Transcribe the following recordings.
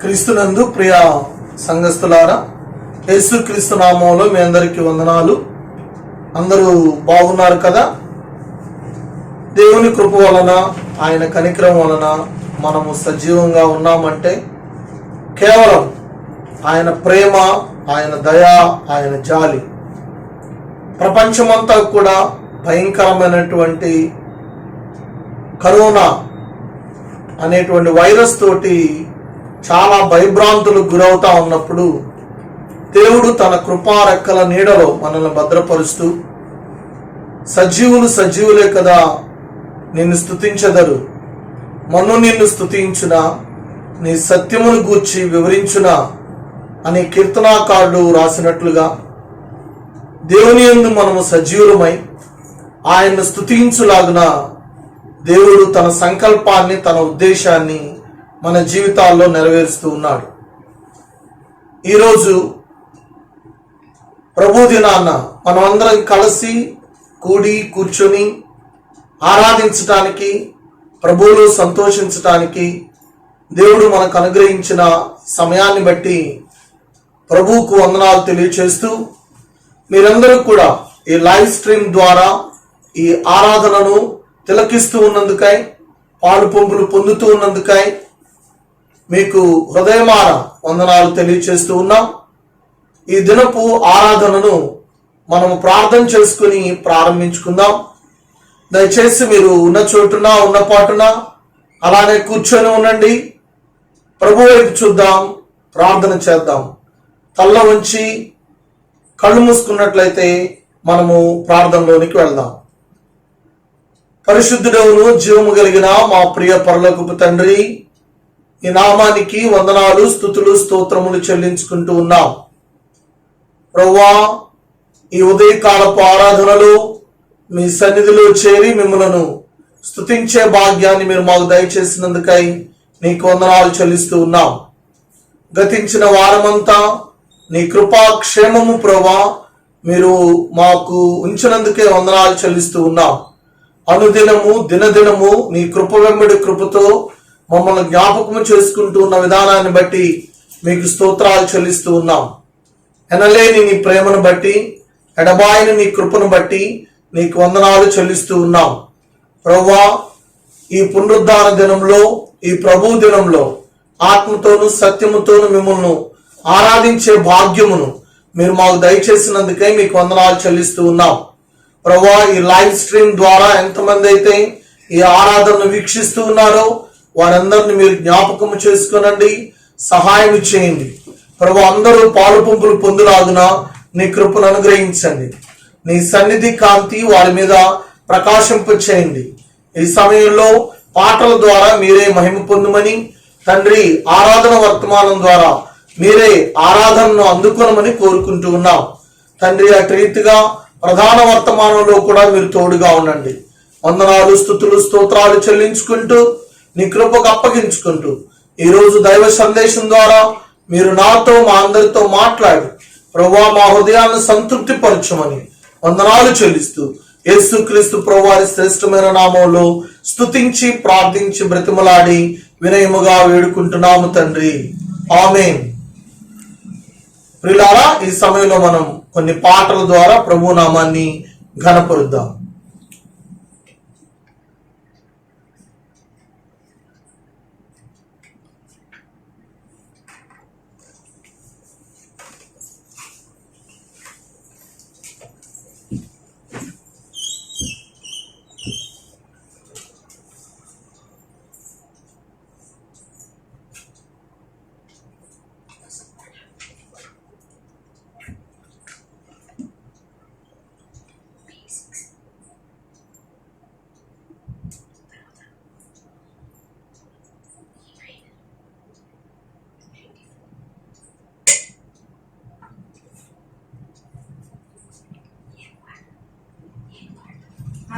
క్రీస్తునందు ప్రియ సంఘస్థులారా, యేసుక్రీస్తు నామంలో మీ అందరికీ వందనాలు. అందరూ బాగున్నారు కదా? దేవుని కృప వలన, ఆయన కనికరం వలన మనము సజీవంగా ఉన్నామంటే కేవలం ఆయన ప్రేమ, ఆయన దయ, ఆయన జాలి. ప్రపంచమంతా కూడా భయంకరమైనటువంటి కరోనా అనేటువంటి వైరస్ తోటి చాలా భయభ్రాంతులకు గురవుతా ఉన్నప్పుడు దేవుడు తన కృపారెక్కల నీడలో మనల్ని భద్రపరుస్తూ, సజీవులు సజీవులే కదా, నిన్ను స్తుతించెదరు, మన్ను నిన్ను స్తుతించునా, నీ సత్యమును గూర్చి వివరించునా అనే కీర్తనాకారుడు రాసినట్లుగా దేవుని యందు మనము సజీవులమై ఆయన్ను స్తుతించులాగున దేవుడు తన సంకల్పాన్ని, తన ఉద్దేశాన్ని మన జీవితాల్లో నెరవేరుస్తూ ఉన్నాడు. ఈరోజు ప్రభు దినాన మనమందరం కలిసి కూర్చొని ఆరాధించటానికి, ప్రభువులో సంతోషించటానికి దేవుడు మనకు అనుగ్రహించిన సమయాన్ని బట్టి ప్రభువుకు వందనాలు తెలియచేస్తూ, మీరందరూ కూడా ఈ లైవ్ స్ట్రీమ్ ద్వారా ఈ ఆరాధనను తిలకిస్తూ ఉన్నందుకై, పాలు పంపులు పొందుతూ ఉన్నందుకై మీకు హృదయమాన వందనాలు తెలియచేస్తూ ఉన్నాం. ఈ దినపు ఆరాధనను మనము ప్రార్థన చేసుకుని ప్రారంభించుకుందాం. దయచేసి మీరు ఉన్న చోటున, ఉన్న పాటున అలానే కూర్చొని ఉండండి. ప్రభు వైపు చూద్దాం, ప్రార్థన చేద్దాం. తల్ల ఉంచి కళ్ళు మూసుకున్నట్లయితే మనము ప్రార్థనలోనికి వెళ్దాం. పరిశుద్ధుడవును, జీవము కలిగిన మా ప్రియ పరలోకపు తండ్రి, ఈ నామానికి వందనాలు, స్తుతులు, స్తోత్రములు చెల్లించుకుంటూ ఉన్నాం. ప్రభువా, ఈ ఉదయకాలపు ఆరాధనలో మీ సన్నిధిలో చేరి మిమ్మలను స్తుతించే భాగ్యాన్ని మీరు మాకు దయచేసినందుకై నీకు వందనాలు చెల్లిస్తూ ఉన్నాం. గతించిన వారమంతా నీ కృపాక్షేమము ప్రభువా మీరు మాకు ఉంచినందుకే వందనాలు చెల్లిస్తూ ఉన్నాం. అనుదినము, దినదినము నీ కృప వెంబడి కృపతో మమ్మల్ని జ్ఞాపకము చేసుకుంటూ ఉన్న విధానాన్ని బట్టి మీకు స్తోత్రాలు చెల్లిస్తూ ఉన్నాం. ఎనలేని నీ ప్రేమను బట్టి, ఎడబాయిని నీ కృపను బట్టి నీకు వందనాలు చెల్లిస్తూ ఉన్నాం. ప్రభువా, ఈ పునరుద్ధాన దినంలో, ఈ ప్రభు దినంలో ఆత్మతోను సత్యముతోను మిమ్మల్ని ఆరాధించే భాగ్యమును మీరు మాకు దయచేసినందుకై మీకు వందనాలు చెల్లిస్తూ ఉన్నాం. ప్రభువా, ఈ లైవ్ స్ట్రీమ్ ద్వారా ఎంతమంది అయితే ఈ ఆరాధనను వీక్షిస్తూ ఉన్నారో వారందరిని మీరు జ్ఞాపకము చేసుకునండి, సహాయం చేయండి. ప్రభు, అందరూ పాలు పంపులు పొందులాగున నీ కృపను అనుగ్రహించండి. నీ సన్నిధి కాంతి వారి మీద ప్రకాశింప చేయండి. ఈ సమయంలో పాటల ద్వారా మీరే మహిమ పొందుమని తండ్రి, ఆరాధన వర్తమానం ద్వారా మీరే ఆరాధనను అందుకొనమని కోరుకుంటూ ఉన్నాం. తండ్రి, అటు రీతిగా ప్రధాన వర్తమానంలో కూడా మీరు తోడుగా ఉండండి. వందనాలు, స్తుతులు, స్తోత్రాలు చెల్లించుకుంటూ నీ కృపకు అప్పగించుకుంటూ ఈరోజు దైవ సందేశం ద్వారా మీరు నాతో, మా అందరితో మాట్లాడి ప్రభువా మా హృదయాన్ని సంతృప్తి పరచమని వందనాలు చెల్లిస్తూ యేసుక్రీస్తు ప్రభువారి శ్రేష్టమైన నామంలో స్తుతించి ప్రార్థించి బ్రతిమలాడి వినయముగా వేడుకుంటున్నాము తండ్రి, ఆమేన్. ప్రియులారా, ఈ సమయంలో మనం కొన్ని పాటల ద్వారా ప్రభు నామాన్ని ఘనపరుద్దాం.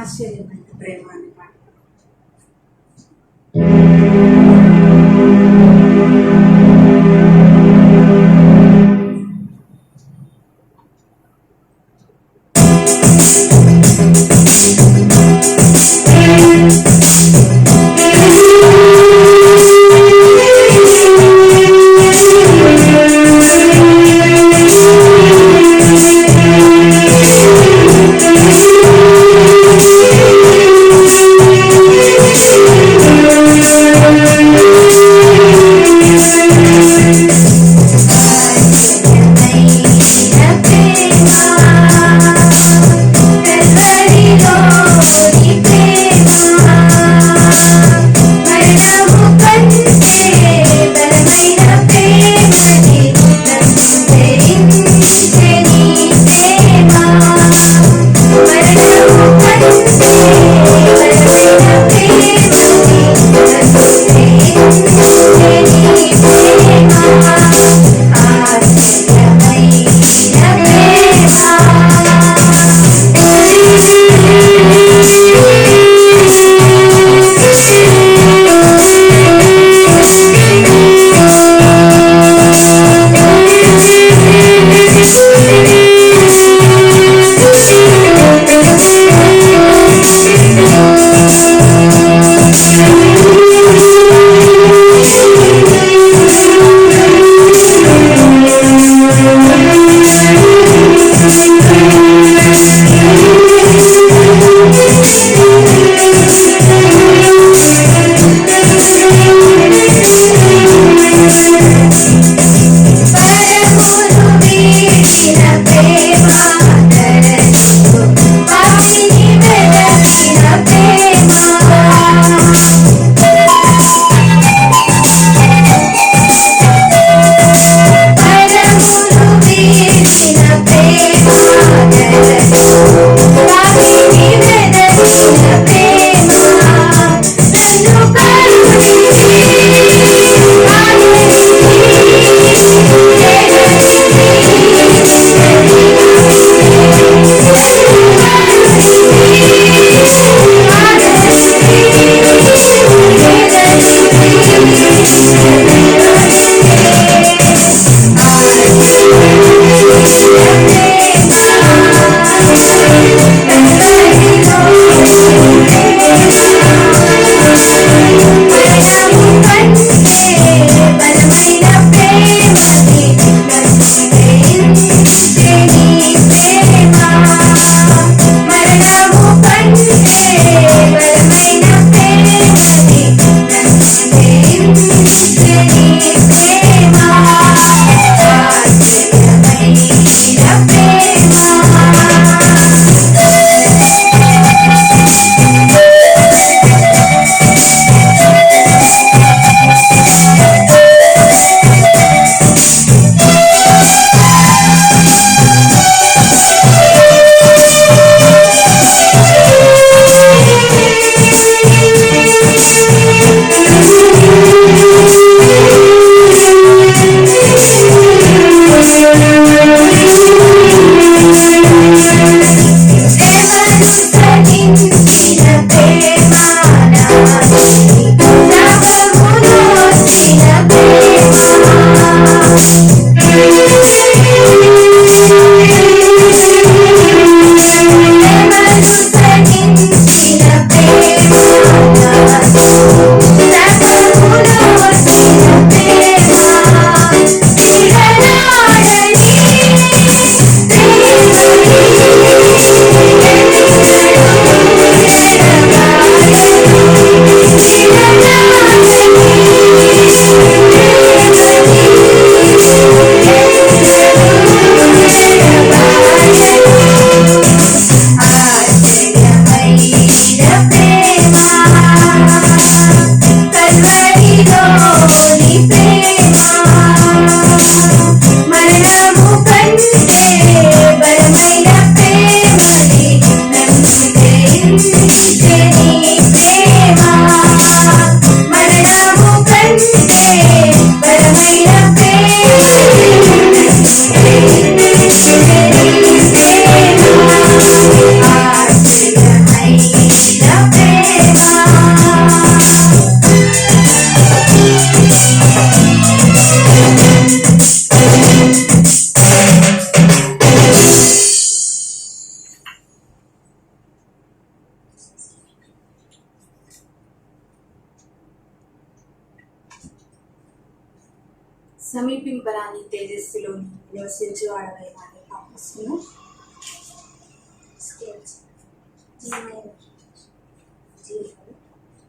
ఆశ్చర్యమైన ప్రేమ అని పాట. సమీపింపరాని తేజస్సులో నివసించు వాడవైన పాపస్సును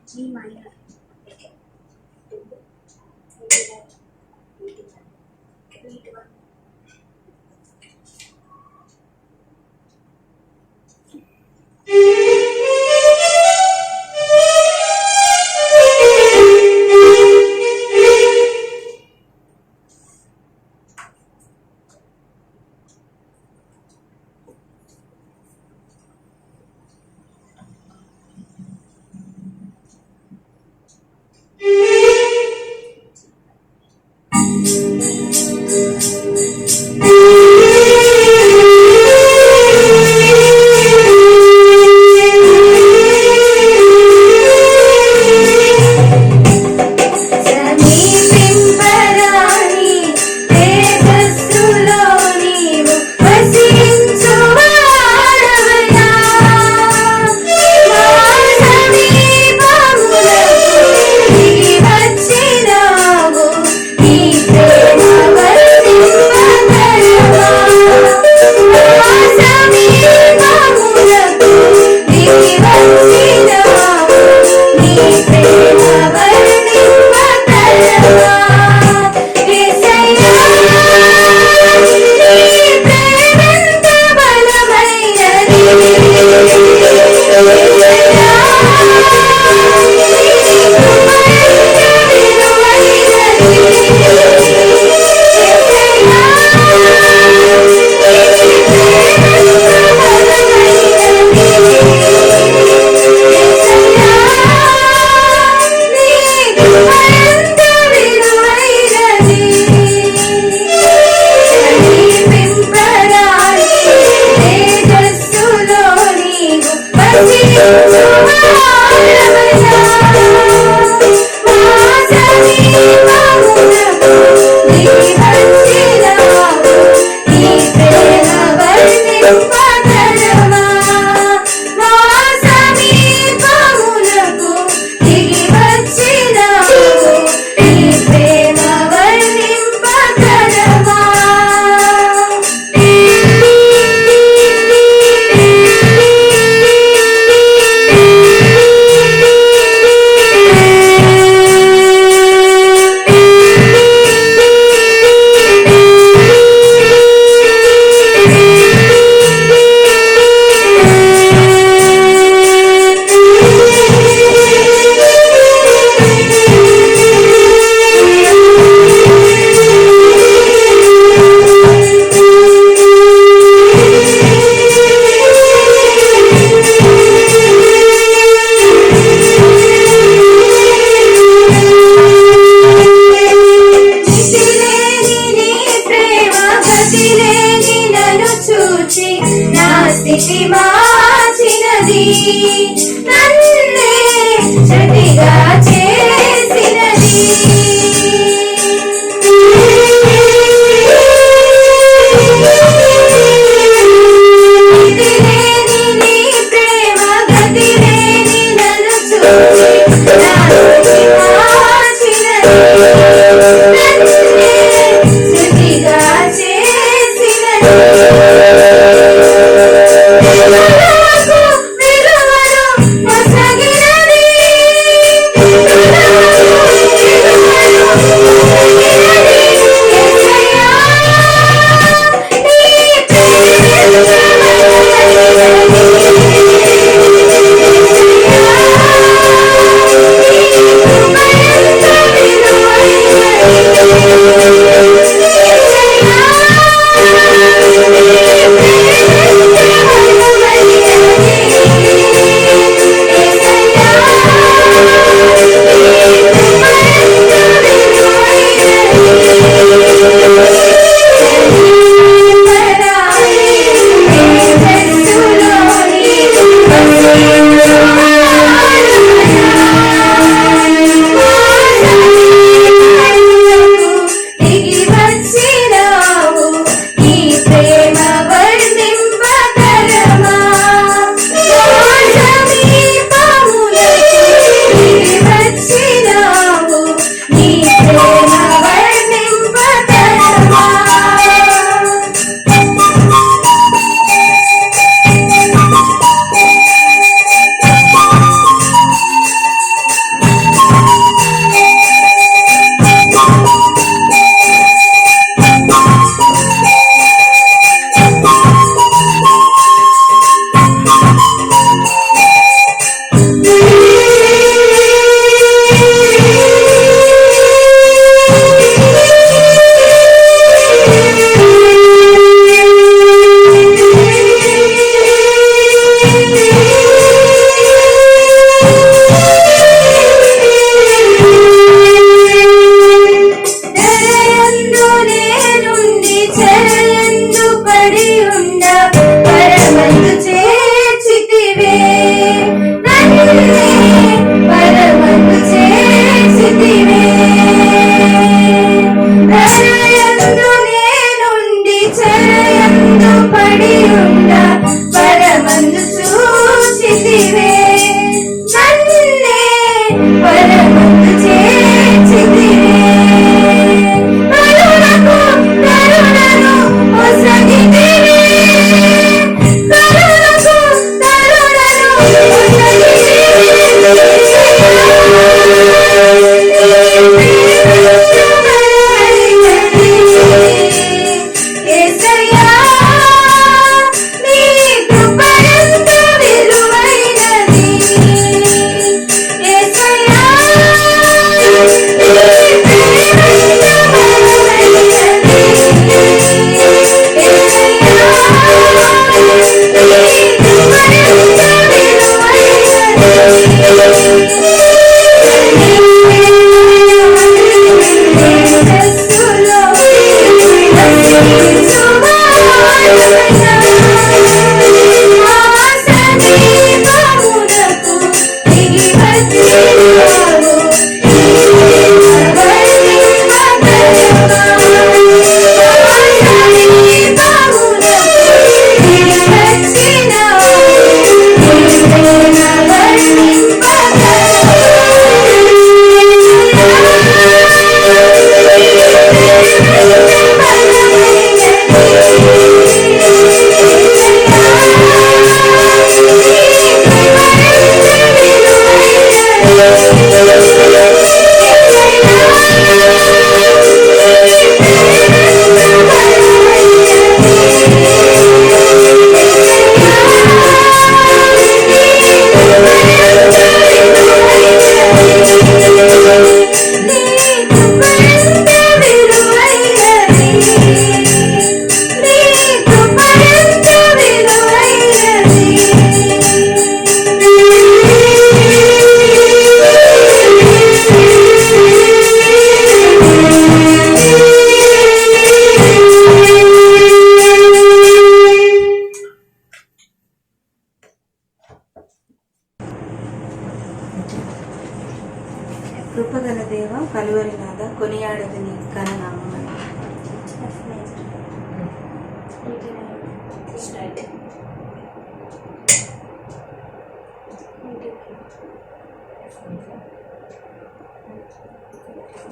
G minor.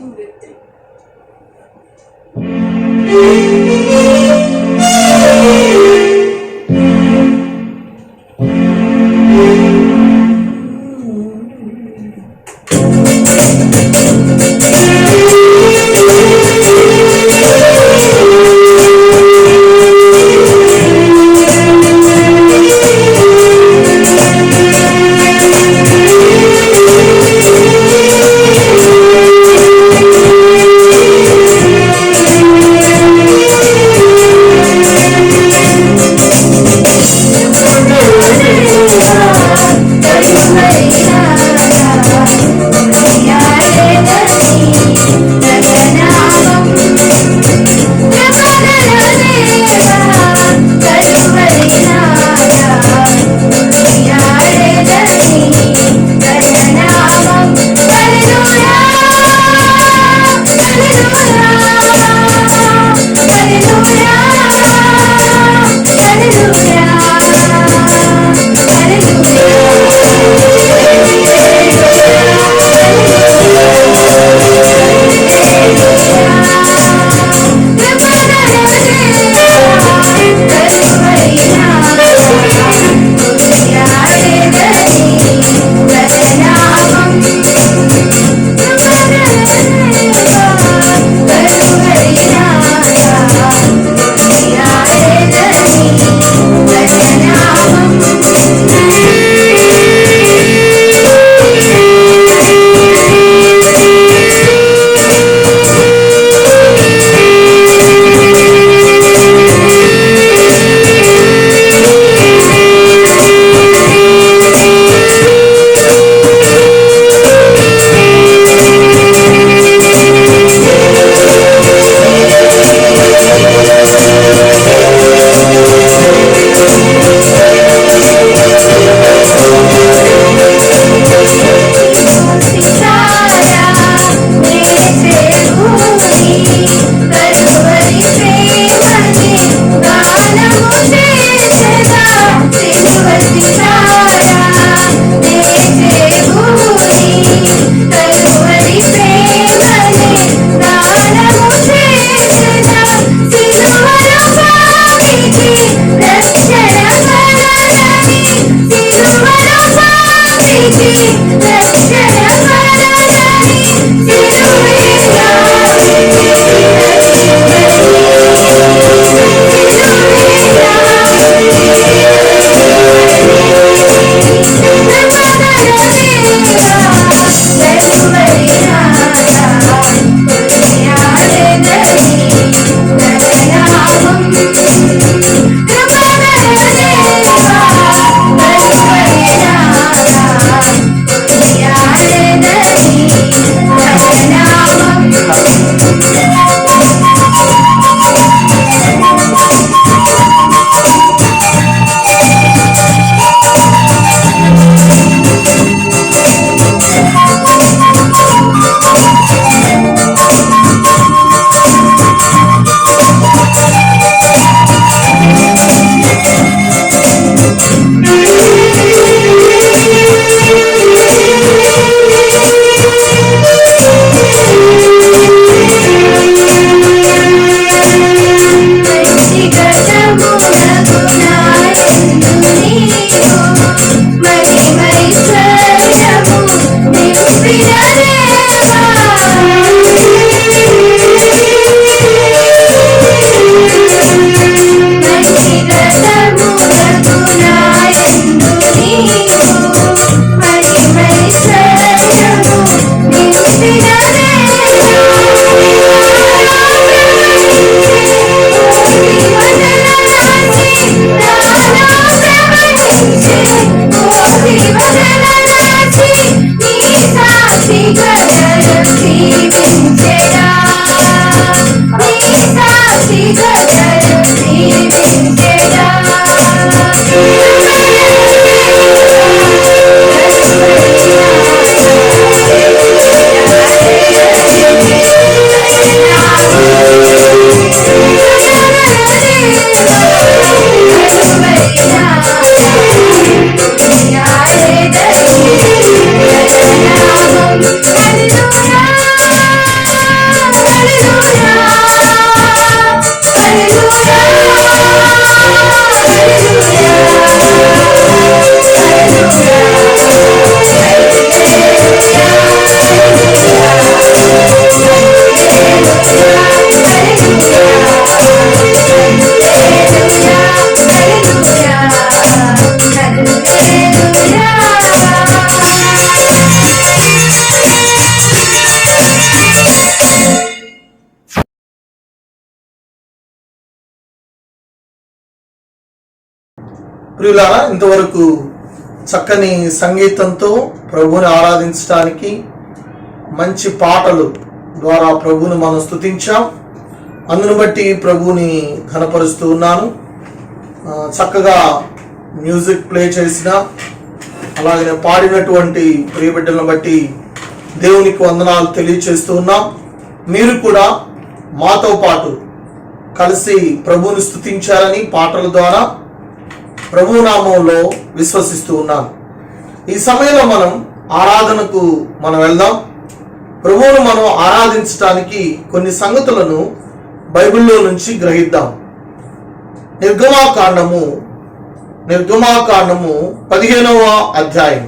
మృత్యు ప్రియులారా, ఇంతవరకు చక్కని సంగీతంతో ప్రభువుని ఆరాధించడానికి మంచి పాటలు ద్వారా ప్రభువుని మనం స్తుతించాం. అందును బట్టి ప్రభువుని ఘనపరుస్తూ ఉన్నాను. చక్కగా మ్యూజిక్ ప్లే చేసిన, అలాగే పాడినటువంటి ప్రియబిడ్డలను బట్టి దేవునికి వందనాలు తెలియచేస్తూ ఉన్నాం. మీరు కూడా మాతో పాటు కలిసి ప్రభువుని స్తుతించారని పాటల ద్వారా ప్రభు నామంలో విశ్వసిస్తూ ఉన్నాను. ఈ సమయంలో మనం ఆరాధనకు వెళ్దాం. ప్రభువును మనం ఆరాధించడానికి కొన్ని సంగతులను బైబిల్లో నుంచి గ్రహిద్దాం. నిర్గమాకాండము 15వ అధ్యాయం.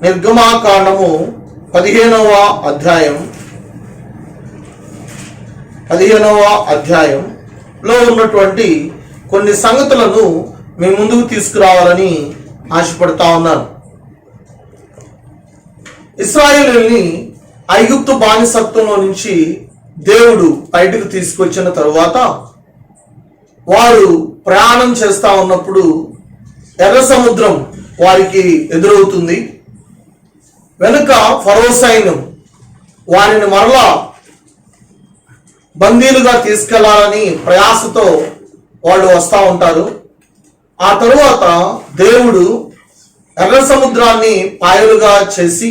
నిర్గమాకాండము 15వ అధ్యాయంలో ఉన్నటువంటి కొన్ని సంగతులను మీ ముందుకు తీసుకురావాలని ఆశపడతా ఉన్నాను. ఇశ్రాయేలుని ఐగుప్తు బానిసత్వంలో నుంచి దేవుడు బయటకు తీసుకొచ్చిన తరువాత వారు ప్రయాణం చేస్తా ఉన్నప్పుడు ఎర్ర సముద్రం వారికి ఎదురవుతుంది. వెనుక ఫరో సైన్యం వారిని మరలా బందీలుగా తీసుకెళ్లాలని ప్రయాసతో వాళ్ళు వస్తూ ఉంటారు. ఆ తరువాత దేవుడు ఎర్ర సముద్రాన్ని పాయలుగా చేసి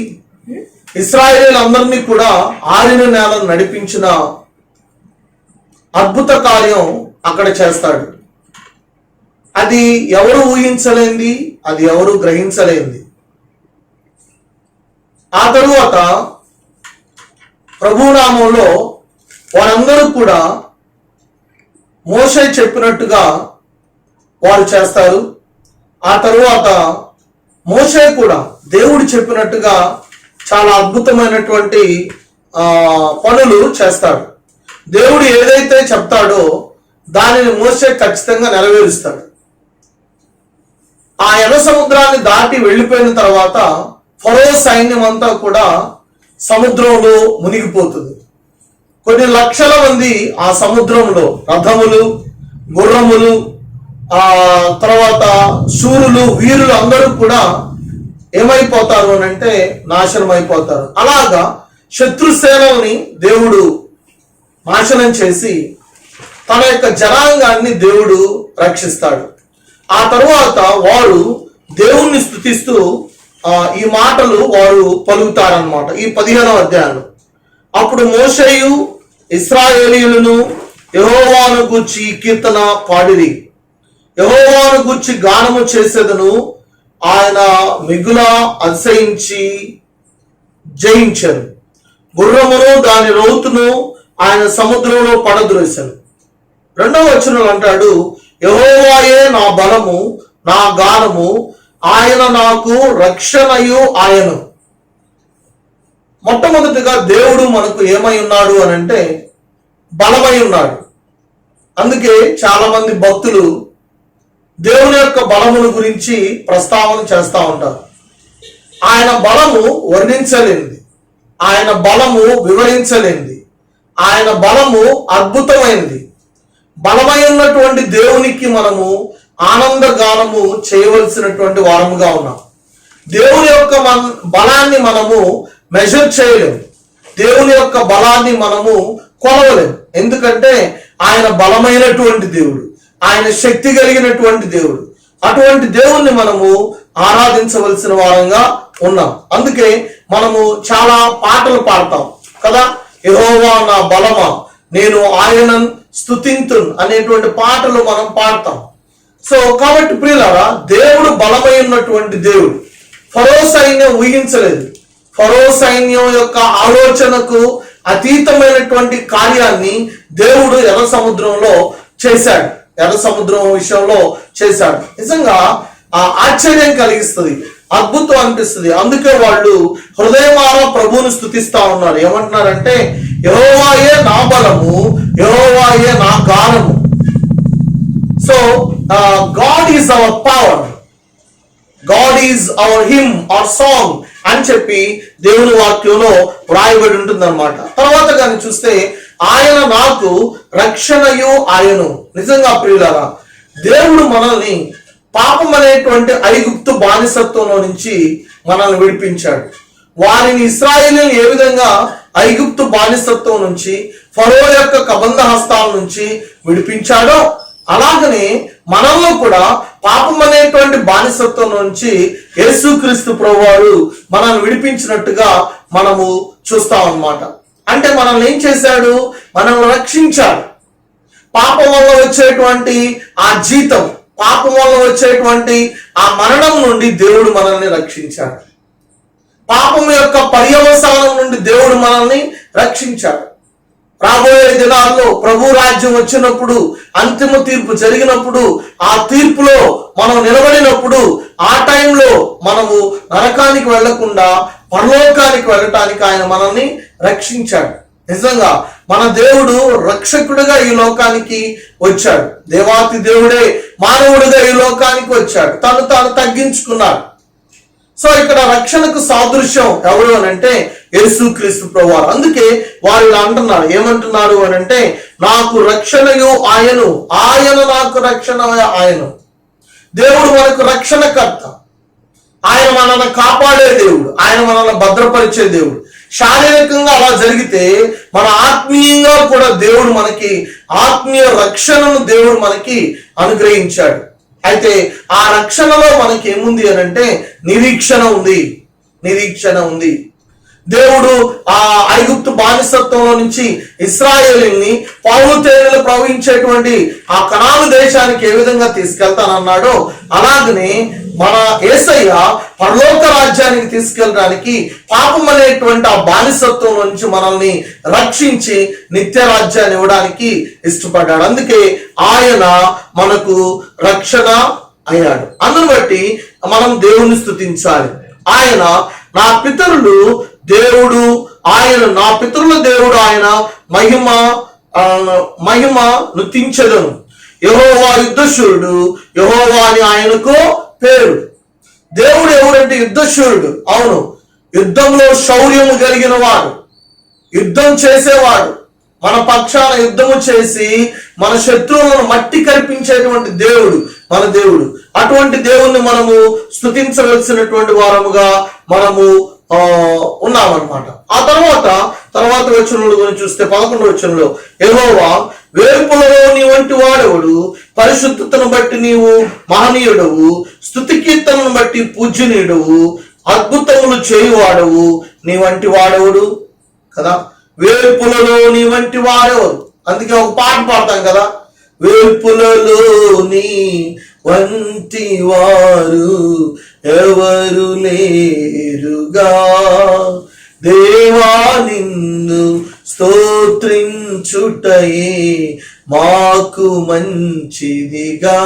ఇశ్రాయేలీయులందరినీ కూడా ఆరిన నేలను నడిపించిన అద్భుత కార్యం అక్కడ చేస్తాడు. అది ఎవరు ఊహించలేంది, అది ఎవరు గ్రహించలేంది. ఆ తరువాత ప్రభునామంలో వారందరూ కూడా మోషే చెప్పినట్టుగా వారు చేస్తారు. ఆ తరువాత మోషే కూడా దేవుడు చెప్పినట్టుగా చాలా అద్భుతమైనటువంటి పనులు చేస్తాడు. దేవుడు ఏదైతే చెప్తాడో దానిని మోషే ఖచ్చితంగా నెరవేరుస్తాడు. ఆ ఎర్ర సముద్రాన్ని దాటి వెళ్ళిపోయిన తర్వాత ఫరో సైన్యం అంతా కూడా సముద్రంలో మునిగిపోతుంది. కొన్ని లక్షల మంది ఆ సముద్రంలో రథములు, గుర్రములు, తర్వాత శూరులు, వీరులు అందరూ కూడా ఏమైపోతారు అని అంటే నాశనం అయిపోతారు. అలాగా శత్రుసేనల్ని దేవుడు నాశనం చేసి తన యొక్క జనాంగాన్ని దేవుడు రక్షిస్తాడు. ఆ తరువాత వారు దేవుణ్ణి స్తుతిస్తూ ఈ మాటలు వారు పలుకుతారనమాట. ఈ 15వ అధ్యాయంలో అప్పుడు మోషేయు ఇశ్రాయేలీయులను యెహోవాను గూర్చి కీర్తన పాడిరి. యెహోవాను గూర్చి గానము చేసేదను, ఆయన మిగుల అతిశయించి జయించను. గుర్రమును దాని రౌతును ఆయన సముద్రంలో పడద్రోశాను. 2వ వచనంలో అంటాడు, యెహోవాయే నా బలము, నా గానము, ఆయన నాకు రక్షణయు ఆయను. మొట్టమొదటిగా దేవుడు మనకు ఏమై ఉన్నాడు అని అంటే బలమై ఉన్నాడు. అందుకే చాలా మంది భక్తులు దేవుని యొక్క బలమును గురించి ప్రస్తావన చేస్తూ ఉంటారు. ఆయన బలము వర్ణించలేనిది, ఆయన బలము వివరించలేనిది, ఆయన బలము అద్భుతమైనది. బలమై ఉన్నటువంటి దేవునికి మనము ఆనందగానము చేయవలసినటువంటి వారముగా ఉన్నాం. దేవుని యొక్క బలాన్ని మనము మెజర్ చేయలేము, దేవుని యొక్క బలాన్ని మనము కొలవలేము. ఎందుకంటే ఆయన బలమైనటువంటి దేవుడు, ఆయన శక్తి కలిగినటువంటి దేవుడు. అటువంటి దేవుణ్ణి మనము ఆరాధించవలసిన వారంగా ఉన్నాం. అందుకే మనము చాలా పాటలు పాడతాం కదా, యెహోవా నా బలమా, నేను ఆయనను స్తుతింతున్ అనేటువంటి పాటలు మనం పాడతాం. సో కాబట్టి ప్రియులారా, దేవుడు బలమై ఉన్నటువంటి దేవుడు. ఫరో సైన్యం ఊహించలేదు. ఫరో సైన్యం యొక్క ఆలోచనకు అతీతమైనటువంటి కార్యాన్ని దేవుడు ఎర్ర సముద్రంలో చేశాడు, ఎర్ర సముద్రం విషయంలో చేశాడు. నిజంగా ఆశ్చర్యం కలిగిస్తుంది, అద్భుతం అనిపిస్తుంది. అందుకే వాళ్ళు హృదయమారా ప్రభువును స్తుతిస్తా ఉన్నారు. ఏమంటున్నారంటే, యెహోవాయే నా బలము, యెహోవాయే నా గానము. So God is our power, God is our him or song అని చెప్పి దేవుని వాక్యంలో వ్రాయబడి ఉంటుంది అనమాట. తర్వాత కానీ చూస్తే ఆయన నాకు రక్షణయు ఆయను. నిజంగా ప్రియులారా, దేవుడు మనల్ని పాపం అనేటువంటి ఐగుప్తు బానిసత్వంలో నుంచి మనల్ని విడిపించాడు. వారిని ఇశ్రాయేలీయులను ఏ విధంగా ఐగుప్తు బానిసత్వం నుంచి, ఫరో యొక్క కబంధ హస్తాల నుంచి విడిపించాడో అలాగనే మనల్లో కూడా పాపం అనేటువంటి బానిసత్వం నుంచి యేసుక్రీస్తు ప్రభువారు మనల్ని విడిపించినట్టుగా మనము చూస్తాం అన్నమాట. అంటే మనల్ని ఏం చేశాడు? మనల్ని రక్షించాడు. పాపం వల్ల వచ్చేటువంటి ఆ జీతం, పాపం వల్ల వచ్చేటువంటి ఆ మరణం నుండి దేవుడు మనల్ని రక్షించాడు. పాపం యొక్క పర్యవసానం నుండి దేవుడు మనల్ని రక్షించాడు. రాబోయే దినాల్లో ప్రభు రాజ్యం వచ్చినప్పుడు, అంతిమ తీర్పు జరిగినప్పుడు, ఆ తీర్పులో మనం నిలబడినప్పుడు, ఆ టైంలో మనము నరకానికి వెళ్లకుండా పరలోకానికి వెళ్ళటానికి ఆయన మనల్ని రక్షించాడు. నిజంగా మన దేవుడు రక్షకుడుగా ఈ లోకానికి వచ్చాడు. దేవాతి దేవుడే మానవుడిగా ఈ లోకానికి వచ్చాడు. తాను తగ్గించుకున్నాడు. సో ఇక్కడ రక్షణకు సాదృశ్యం ఎవరు అని అంటే యేసుక్రీస్తు ప్రభువారు. అందుకే వారు ఇలా అంటున్నారు. ఏమంటున్నారు అని అంటే, నాకు రక్షణయు ఆయను, ఆయన నాకు రక్షణ ఆయను. దేవుడు మనకు రక్షణకర్త. ఆయన మనల్ని కాపాడే దేవుడు, ఆయన మనల్ని భద్రపరిచే దేవుడు. శారీరకంగా అలా జరిగితే మన ఆత్మీయంగా కూడా దేవుడు మనకి ఆత్మీయ రక్షణను దేవుడు మనకి అనుగ్రహించాడు. అయితే ఆ రక్షణలో మనకి ఏముంది అని అంటే నిరీక్షణ ఉంది. దేవుడు ఆ ఐగుప్తు బానిసత్వంలో నుంచి ఇశ్రాయేలుని పాలు తేనెలు ప్రవహించేటువంటి ఆ కనాను దేశానికి ఏ విధంగా తీసుకెళ్తానన్నాడో అలాగనే మన యేసయ్య పరలోక రాజ్యానికి తీసుకెళ్ళడానికి పాపం అనేటువంటి ఆ బానిసత్వం నుంచి మనల్ని రక్షించి నిత్య రాజ్యాన్ని ఇవ్వడానికి ఇష్టపడ్డాడు. అందుకే ఆయన మనకు రక్షణ అయ్యాడు. అందును బట్టి మనం దేవుని స్తుతించాలి. ఆయన నా పితరులు దేవుడు, ఆయన నా పితరుల దేవుడు, ఆయన మహిమ నృతించెదను. యెహోవా యుద్ధశూరుడు, యెహోవా అని ఆయనకు పేరు. దేవుడు ఎవరంటే యుద్ధశూరుడు. అవును, యుద్ధంలో శౌర్యము కలిగిన వాడు, యుద్ధం చేసేవాడు, మన పక్షాన యుద్ధము చేసి మన శత్రువులను మట్టి కల్పించేటువంటి దేవుడు మన దేవుడు. అటువంటి దేవుణ్ణి మనము స్తుతించవలసినటువంటి వారముగా మనము ఉన్నామన్నమాట. ఆ తర్వాత వచనంలో గురించి చూస్తే 11వ వచనంలో, యెహోవా వేర్పులలో నీ వంటి వాడెవడు, పరిశుద్ధతను బట్టి నీవు మహనీయుడవు, స్తుతి కీర్తనను బట్టి పూజ్యనీయుడవు, అద్భుతములు చేయువాడవు, నీ వంటి వాడెవడు కదా. వేర్పులలో నీ వంటి వాడెవరు. అందుకే ఒక పాట పాడతాం కదా, వేర్పులలో నీ వంటి వారు ఎవరు లేరుగా, దేవా నిన్ను స్తోత్రించుటయే మాకు మంచిదిగా.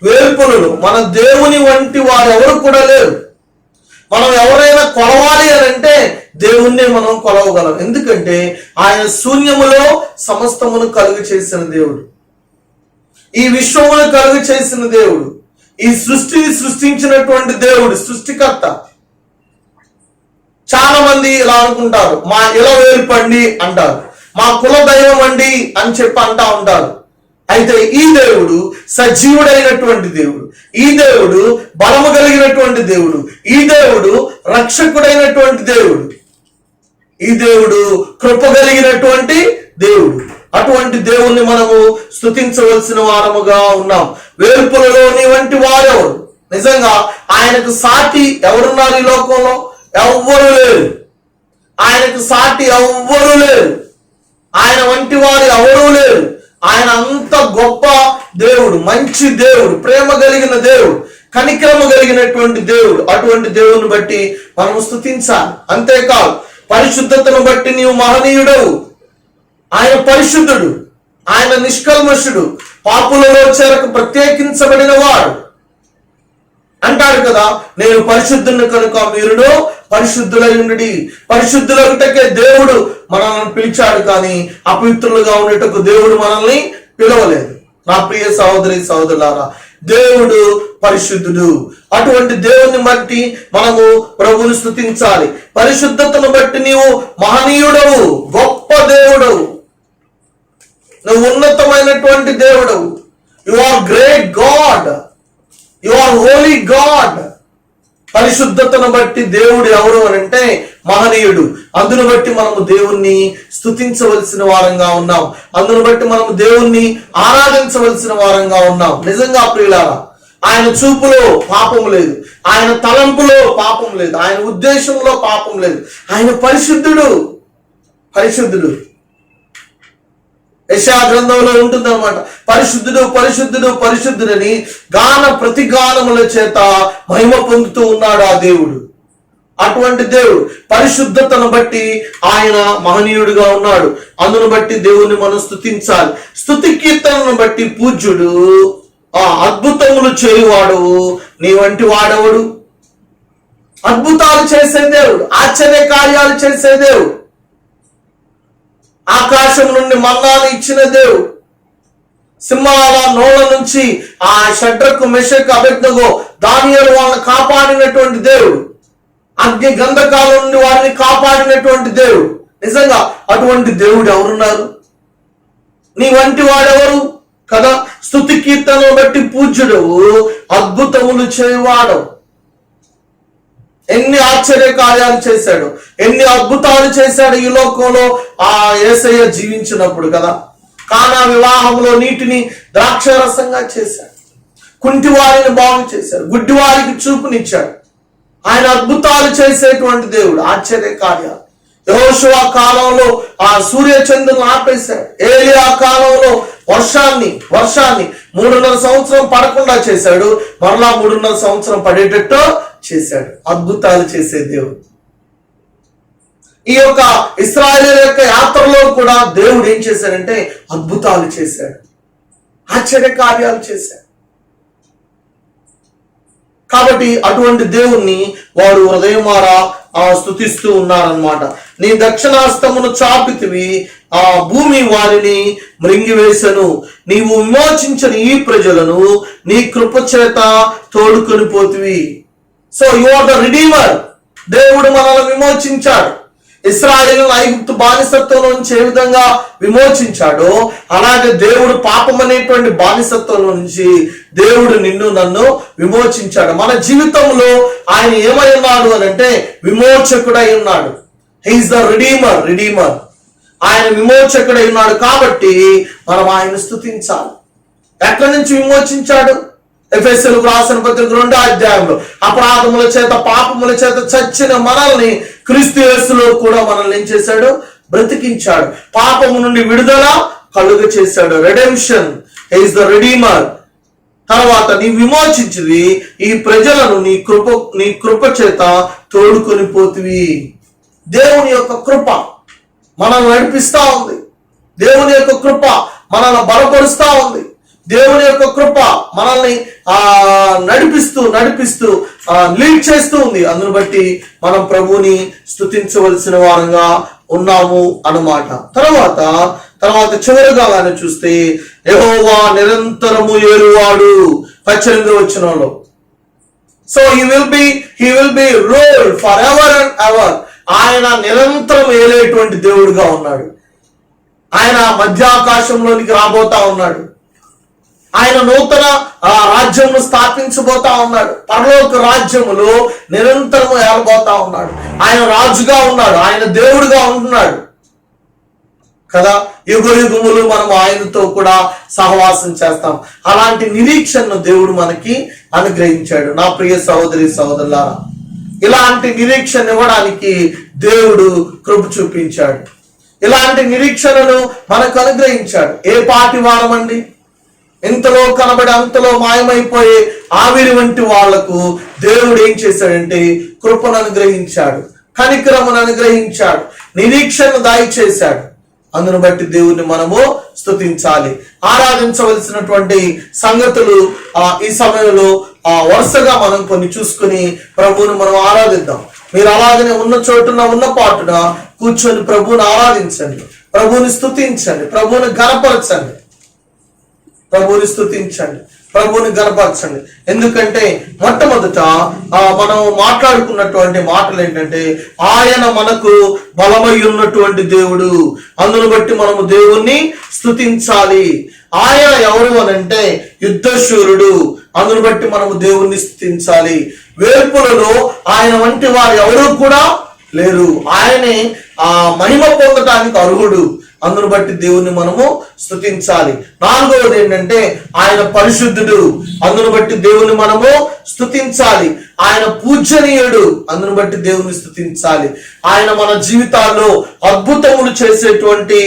వేర్పులలో మన దేవుని వంటి వారు ఎవరు కూడా లేరు. మనం ఎవరైనా కొలవాలి అని అంటే దేవుణ్ణే మనం కొలవగలం. ఎందుకంటే ఆయన శూన్యములో సమస్తమును కలుగు చేసిన దేవుడు, ఈ విశ్వమును కలుగు చేసిన దేవుడు, ఈ సృష్టిని సృష్టించినటువంటి దేవుడు, సృష్టికర్త. చాలా మంది ఇలా అనుకుంటారు, మా ఇల వేర్పండి అంటారు, మా కుల దైవం అండి అని చెప్పి అంటా ఉంటారు. అయితే ఈ దేవుడు సజీవుడైనటువంటి దేవుడు, ఈ దేవుడు బలము కలిగినటువంటి దేవుడు, ఈ దేవుడు రక్షకుడైనటువంటి దేవుడు, ఈ దేవుడు కృప కలిగినటువంటి దేవుడు. అటువంటి దేవుణ్ణి మనము స్తుతించవలసిన వారముగా ఉన్నాం. వేర్పులలో నీ వంటి వారెవరు. నిజంగా ఆయనకు సాటి ఎవరున్నారు ఈ లోకంలో? ఎవ్వరు లేరు. ఆయనకు సాటి ఎవ్వరు లేరు. ఆయన వంటి వారు ఎవరూ లేరు. ఆయన అంత గొప్ప దేవుడు, మంచి దేవుడు, ప్రేమ కలిగిన దేవుడు, కనికరము కలిగినటువంటి దేవుడు. అటువంటి దేవుని బట్టి మనం స్తుతించాలి. అంతేకాదు, పరిశుద్ధతను బట్టి నీవు మహనీయుడవు. ఆయన పరిశుద్ధుడు, ఆయన నిష్కల్మషుడు, పాపులలో చేరక ప్రత్యేకించబడిన వాడు అంటాడు కదా. నేను పరిశుద్ధుని కనుక మీరును పరిశుద్ధులై ఉండి. పరిశుద్ధులగుటకే దేవుడు మనల్ని పిలిచాడు, కానీ అపవిత్రులుగా ఉండేటకు దేవుడు మనల్ని పిలవలేదు. నా ప్రియ సహోదరి సహోదరులారా, దేవుడు పరిశుద్ధుడు. అటువంటి దేవుని బట్టి మనము ప్రభువుని స్తుతించాలి. పరిశుద్ధతను బట్టి నీవు మహనీయుడవు, గొప్ప దేవుడవు, నువ్వు ఉన్నతమైనటువంటి దేవుడవు. You are great God, you are holy God. పరిశుద్ధతను బట్టి దేవుడు ఎవరు అని అంటే మహనీయుడు. అందును బట్టి మనము దేవుణ్ణి స్తుతించవలసిన వారంగా ఉన్నాం. అందును బట్టి మనము దేవుణ్ణి ఆరాధించవలసిన వారంగా ఉన్నాం. నిజంగా ప్రియులారా, ఆయన చూపులో పాపం లేదు, ఆయన తలంపులో పాపం లేదు, ఆయన ఉద్దేశంలో పాపం లేదు. ఆయన పరిశుద్ధుడు, పరిశుద్ధుడు. యెషయా గ్రంథంలో ఉంటుందన్నమాట, పరిశుద్ధుడు పరిశుద్ధుడు పరిశుద్ధుడని ప్రతిగానముల చేత మహిమ పొందుతూ ఉన్నాడు ఆ దేవుడు. అటువంటి దేవుడు పరిశుద్ధతను బట్టి ఆయన మహనీయుడిగా ఉన్నాడు. అందును బట్టి దేవుణ్ణి మనం స్తుతించాలి. స్తుతి కీర్తనను బట్టి పూజ్యుడు, ఆ అద్భుతములు చేయువాడు నీ వంటి వాడెవడు? అద్భుతాలు చేసే దేవుడు, ఆశ్చర్య కార్యాలు చేసే దేవుడు, ఆకాశం నుండి మన్నాను ఇచ్చిన దేవుడు, సింహాల నోళ్ళ నుంచి ఆ షడ్రకు మెషకు అబేద్నెగో దానియేలు వాళ్ళని కాపాడినటువంటి దేవుడు, అగ్ని గంధకాల నుండి వారిని కాపాడినటువంటి దేవుడు. నిజంగా అటువంటి దేవుడు ఎవరున్నారు? నీ వంటి వాడెవరు కదా? స్తుతి కీర్తనను బట్టి పూజ్యుడవు, అద్భుతములు చేయవాడవు. ఎన్ని ఆశ్చర్య కార్యాలు చేశాడు, ఎన్ని అద్భుతాలు చేశాడు ఈ లోకంలో ఆ యేసయ్య జీవించినప్పుడు కదా. కానా వివాహంలో నీటిని ద్రాక్షరసంగా చేశాడు, కుంటి వారిని బాగు చేశాడు, గుడ్డి వారికి చూపునిచ్చాడు. ఆయన అద్భుతాలు చేసేటువంటి దేవుడు, ఆశ్చర్య కార్యాలు. యెహోషువ కాలంలో ఆ సూర్య చంద్రులను ఆపేశాడు. ఏలియా కాలంలో వర్షాన్ని 3.5 సంవత్సరం పడకుండా చేశాడు, మరలా 3.5 సంవత్సరం పడేటట్టు చేశాడు. అద్భుతాలు చేసే దేవుడు. ఈ యొక్క ఇశ్రాయేలు యొక్క యాత్రలో కూడా దేవుడు ఏం చేశాడంటే అద్భుతాలు చేశాడు, ఆశ్చర్య కార్యాలు చేశాడు. కాబట్టి అటువంటి దేవుణ్ణి వారు హృదయమారా స్తుతిస్తూ ఉన్నారనమాట. నీ దక్షిణాస్తమును చాపితివి, ఆ భూమి వారిని మృంగివేశను. నీవు విమోచించిన ఈ ప్రజలను నీ కృప చేత తోడుకొని పోతివి. So you are the redeemer. దేవుడు మనల్ని విమోచించాడు. ఇశ్రాయేలును ఐగుప్తు బానిసత్వం నుంచి ఏ విధంగా విమోచించాడో అలాగే దేవుడు పాపం అనేటువంటి బానిసత్వం నుంచి దేవుడు నిన్ను నన్ను విమోచించాడు. మన జీవితంలో ఆయన ఏమై ఉన్నాడు అని అంటే విమోచకుడై ఉన్నాడు. He is the redeemer. ఆయన విమోచకుడై ఉన్నాడు. కాబట్టి మనం ఆయన స్తుతించాలి. ఎక్కడి నుంచి విమోచించాడు? ఎఫెసీయులకు రాసిన పత్రిక 2వ అధ్యాయంలో అపరాధముల చేత పాపముల చేత చచ్చిన మనల్ని క్రీస్తు యేసులో కూడా మనల్ని ఏం చేశాడు? బ్రతికించాడు. పాపము నుండి విడుదల కలుగ చేశాడు. Redemption. He is the redeemer. తర్వాత నీ విమోచించివి ఈ ప్రజలను నీ కృప చేత తోడుకొని పోతివి. దేవుని యొక్క కృప మనల్ని నడిపిస్తా ఉంది. దేవుని యొక్క కృప మనల్ని బలపరుస్తా ఉంది. దేవుని యొక్క కృప మనల్ని నడిపిస్తూ లీడ్ చేస్తూ ఉంది. అందును బట్టి మనం ప్రభువుని స్తుతించవలసిన వారంగా ఉన్నాము అన్నమాట. తర్వాత చివరిగా కానీ చూస్తే యెహోవా నిరంతరము ఏలువాడు 18వ వచనంలో. So he will be ruled for ever and ever. ఆయన నిరంతరం ఏలేటువంటి దేవుడుగా ఉన్నాడు. ఆయన మధ్యాకాశంలోనికి రాబోతా ఉన్నాడు. ఆయన నూతన రాజ్యమును స్థాపించబోతా ఉన్నాడు. పరలోక రాజ్యములో నిరంతరము ఏలబోతా ఉన్నాడు. ఆయన రాజుగా ఉన్నాడు, ఆయన దేవుడుగా ఉంటున్నాడు కదా. యుగములు మనం ఆయనతో కూడా సహవాసం చేస్తాం. అలాంటి నిరీక్షణను దేవుడు మనకి అనుగ్రహించాడు. నా ప్రియ సహోదరి సహోదరులారా, ఇలాంటి నిరీక్షణ ఇవ్వడానికి దేవుడు కృప చూపించాడు. ఇలాంటి నిరీక్షణను మనకు అనుగ్రహించాడు. ఏ పాటి వారమండి? ఇంతలో కనబడి అంతలో మాయమైపోయే ఆవిరి వంటి వాళ్లకు దేవుడు ఏం చేశాడంటే కృపను అనుగ్రహించాడు, కనికరమును అనుగ్రహించాడు, నిరీక్షను దయచేశాడు. అందును బట్టి దేవుణ్ణి మనము స్తుతించాలి, ఆరాధించవలసినటువంటి సంగతులు ఈ సమయంలో వరుసగా మనం కొన్ని చూసుకుని ప్రభువుని మనం ఆరాధిద్దాం. మీరు అలాగనే ఉన్న చోటున ఉన్న పాటున కూర్చొని ప్రభువుని ఆరాధించండి, ప్రభువుని స్తుతించండి, ప్రభువుని ఘనపరచండి, ప్రభువుని స్తుతించండి. ప్రభువుని గనపరచండి. ఎందుకంటే మొట్టమొదట మనం మాట్లాడుకున్నటువంటి మాటలు ఏంటంటే ఆయన మనకు బలమై ఉన్నటువంటి దేవుడు, అందును బట్టి మనము దేవుణ్ణి స్తుతించాలి. ఆయన ఎవరు అనంటే యుద్ధశూరుడు, అందును బట్టి మనము దేవుణ్ణి స్తుతించాలి. వేల్పులలో ఆయన వంటి వారు ఎవరు కూడా లేరు. ఆయనే మహిమ పొందటానికి అర్హుడు, అందును బట్టి దేవుణ్ణి మనము స్తుతించాలి. నాలుగవది ఏంటంటే ఆయన పరిశుద్ధుడు, అందును బట్టి దేవుని మనము స్తుతించాలి. ఆయన పూజనీయుడు, అందును బట్టి దేవుని స్తుతించాలి. ఆయన మన జీవితాల్లో అద్భుతములు చేసేటువంటి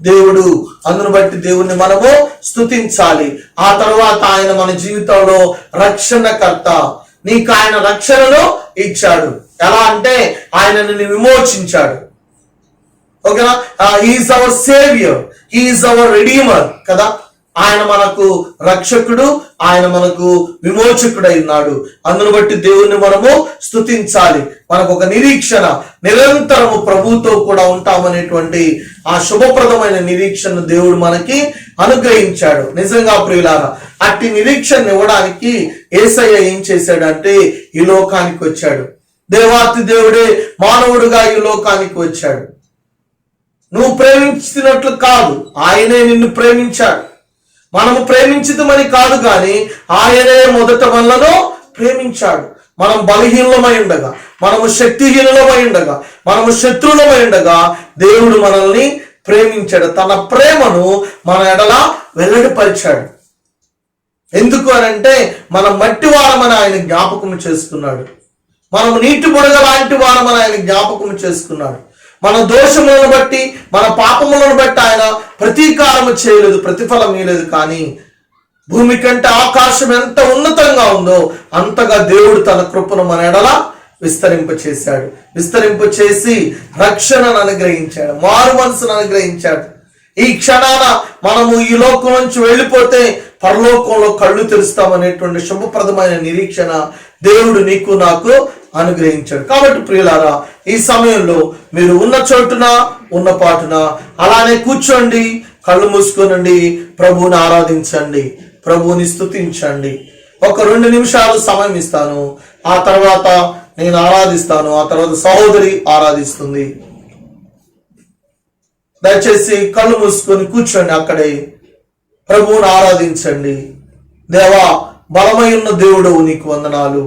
దేవుడు, అందును బట్టి దేవుణ్ణి మనము స్తుతించాలి. ఆ తర్వాత ఆయన మన జీవితంలో రక్షణకర్త, నీకు ఆయన రక్షణను ఇచ్చాడు. ఎలా అంటే ఆయన నిన్ను విమోచించాడు. ఓకేనా? Is our saviour, is our redeemer కదా. ఆయన మనకు రక్షకుడు, ఆయన మనకు విమోచకుడై ఉన్నాడు. అందును బట్టి దేవుణ్ణి మనము స్తుతించాలి. మనకు ఒక నిరీక్షణ, నిరంతరము ప్రభువుతో కూడా ఉంటామనేటువంటి ఆ శుభప్రదమైన నిరీక్షను దేవుడు మనకి అనుగ్రహించాడు. నిజంగా ప్రియులారా, అట్టి నిరీక్షణ ఇవ్వడానికి యేసయ్య ఏం చేశాడంటే ఈ లోకానికి వచ్చాడు. దేవాతి దేవుడే మానవుడుగా ఈ లోకానికి వచ్చాడు. నువ్వు ప్రేమించినట్లు కాదు, ఆయనే నిన్ను ప్రేమించాడు. మనము ప్రేమించదమని కాదు, కానీ ఆయనే మొదట మనలను ప్రేమించాడు. మనం బలహీనమై ఉండగా, మనము శక్తిహీనులమై ఉండగా, మనము శత్రువులమై ఉండగా దేవుడు మనల్ని ప్రేమించాడు. తన ప్రేమను మన ఎడల వెల్లడిపరిచాడు. ఎందుకు అనంటే మనం మట్టి వారమని ఆయన జ్ఞాపకం చేసుకున్నాడు. మనము నీటి బుడగ లాంటి వారమని ఆయన జ్ఞాపకం చేసుకున్నాడు. మన దోషములను బట్టి, మన పాపములను బట్టి ఆయన ప్రతీకారము చేయలేదు, ప్రతిఫలం ఇవ్వలేదు. కానీ భూమి కంటే ఆకాశం ఎంత ఉన్నతంగా ఉందో అంతగా దేవుడు తన కృపను మన ఎడల విస్తరింపచేశాడు. విస్తరింపచేసి రక్షణను అనుగ్రహించాడు, మారు మనసును అనుగ్రహించాడు. ఈ క్షణాన మనము ఈ లోకం నుంచి వెళ్ళిపోతే పరలోకంలో కళ్ళు తెరుస్తామనేటువంటి శుభప్రదమైన నిరీక్షణ దేవుడు నీకు నాకు అనుగ్రహించాడు. కాబట్టి ప్రియులారా, ఈ సమయంలో మీరు ఉన్న చోటున ఉన్న పాటున అలానే కూర్చోండి, కళ్ళు మూసుకోనండి, ప్రభువుని ఆరాధించండి, ప్రభువుని స్తుతించండి. ఒక 2 నిమిషాలు సమయం ఇస్తాను, ఆ తర్వాత నేను ఆరాధిస్తాను, ఆ తర్వాత సహోదరి ఆరాధిస్తుంది. దయచేసి కళ్ళు మూసుకొని కూర్చోండి, అక్కడే ప్రభువుని ఆరాధించండి. దేవా, బలమై ఉన్న దేవుడవు నీకు వందనాలు.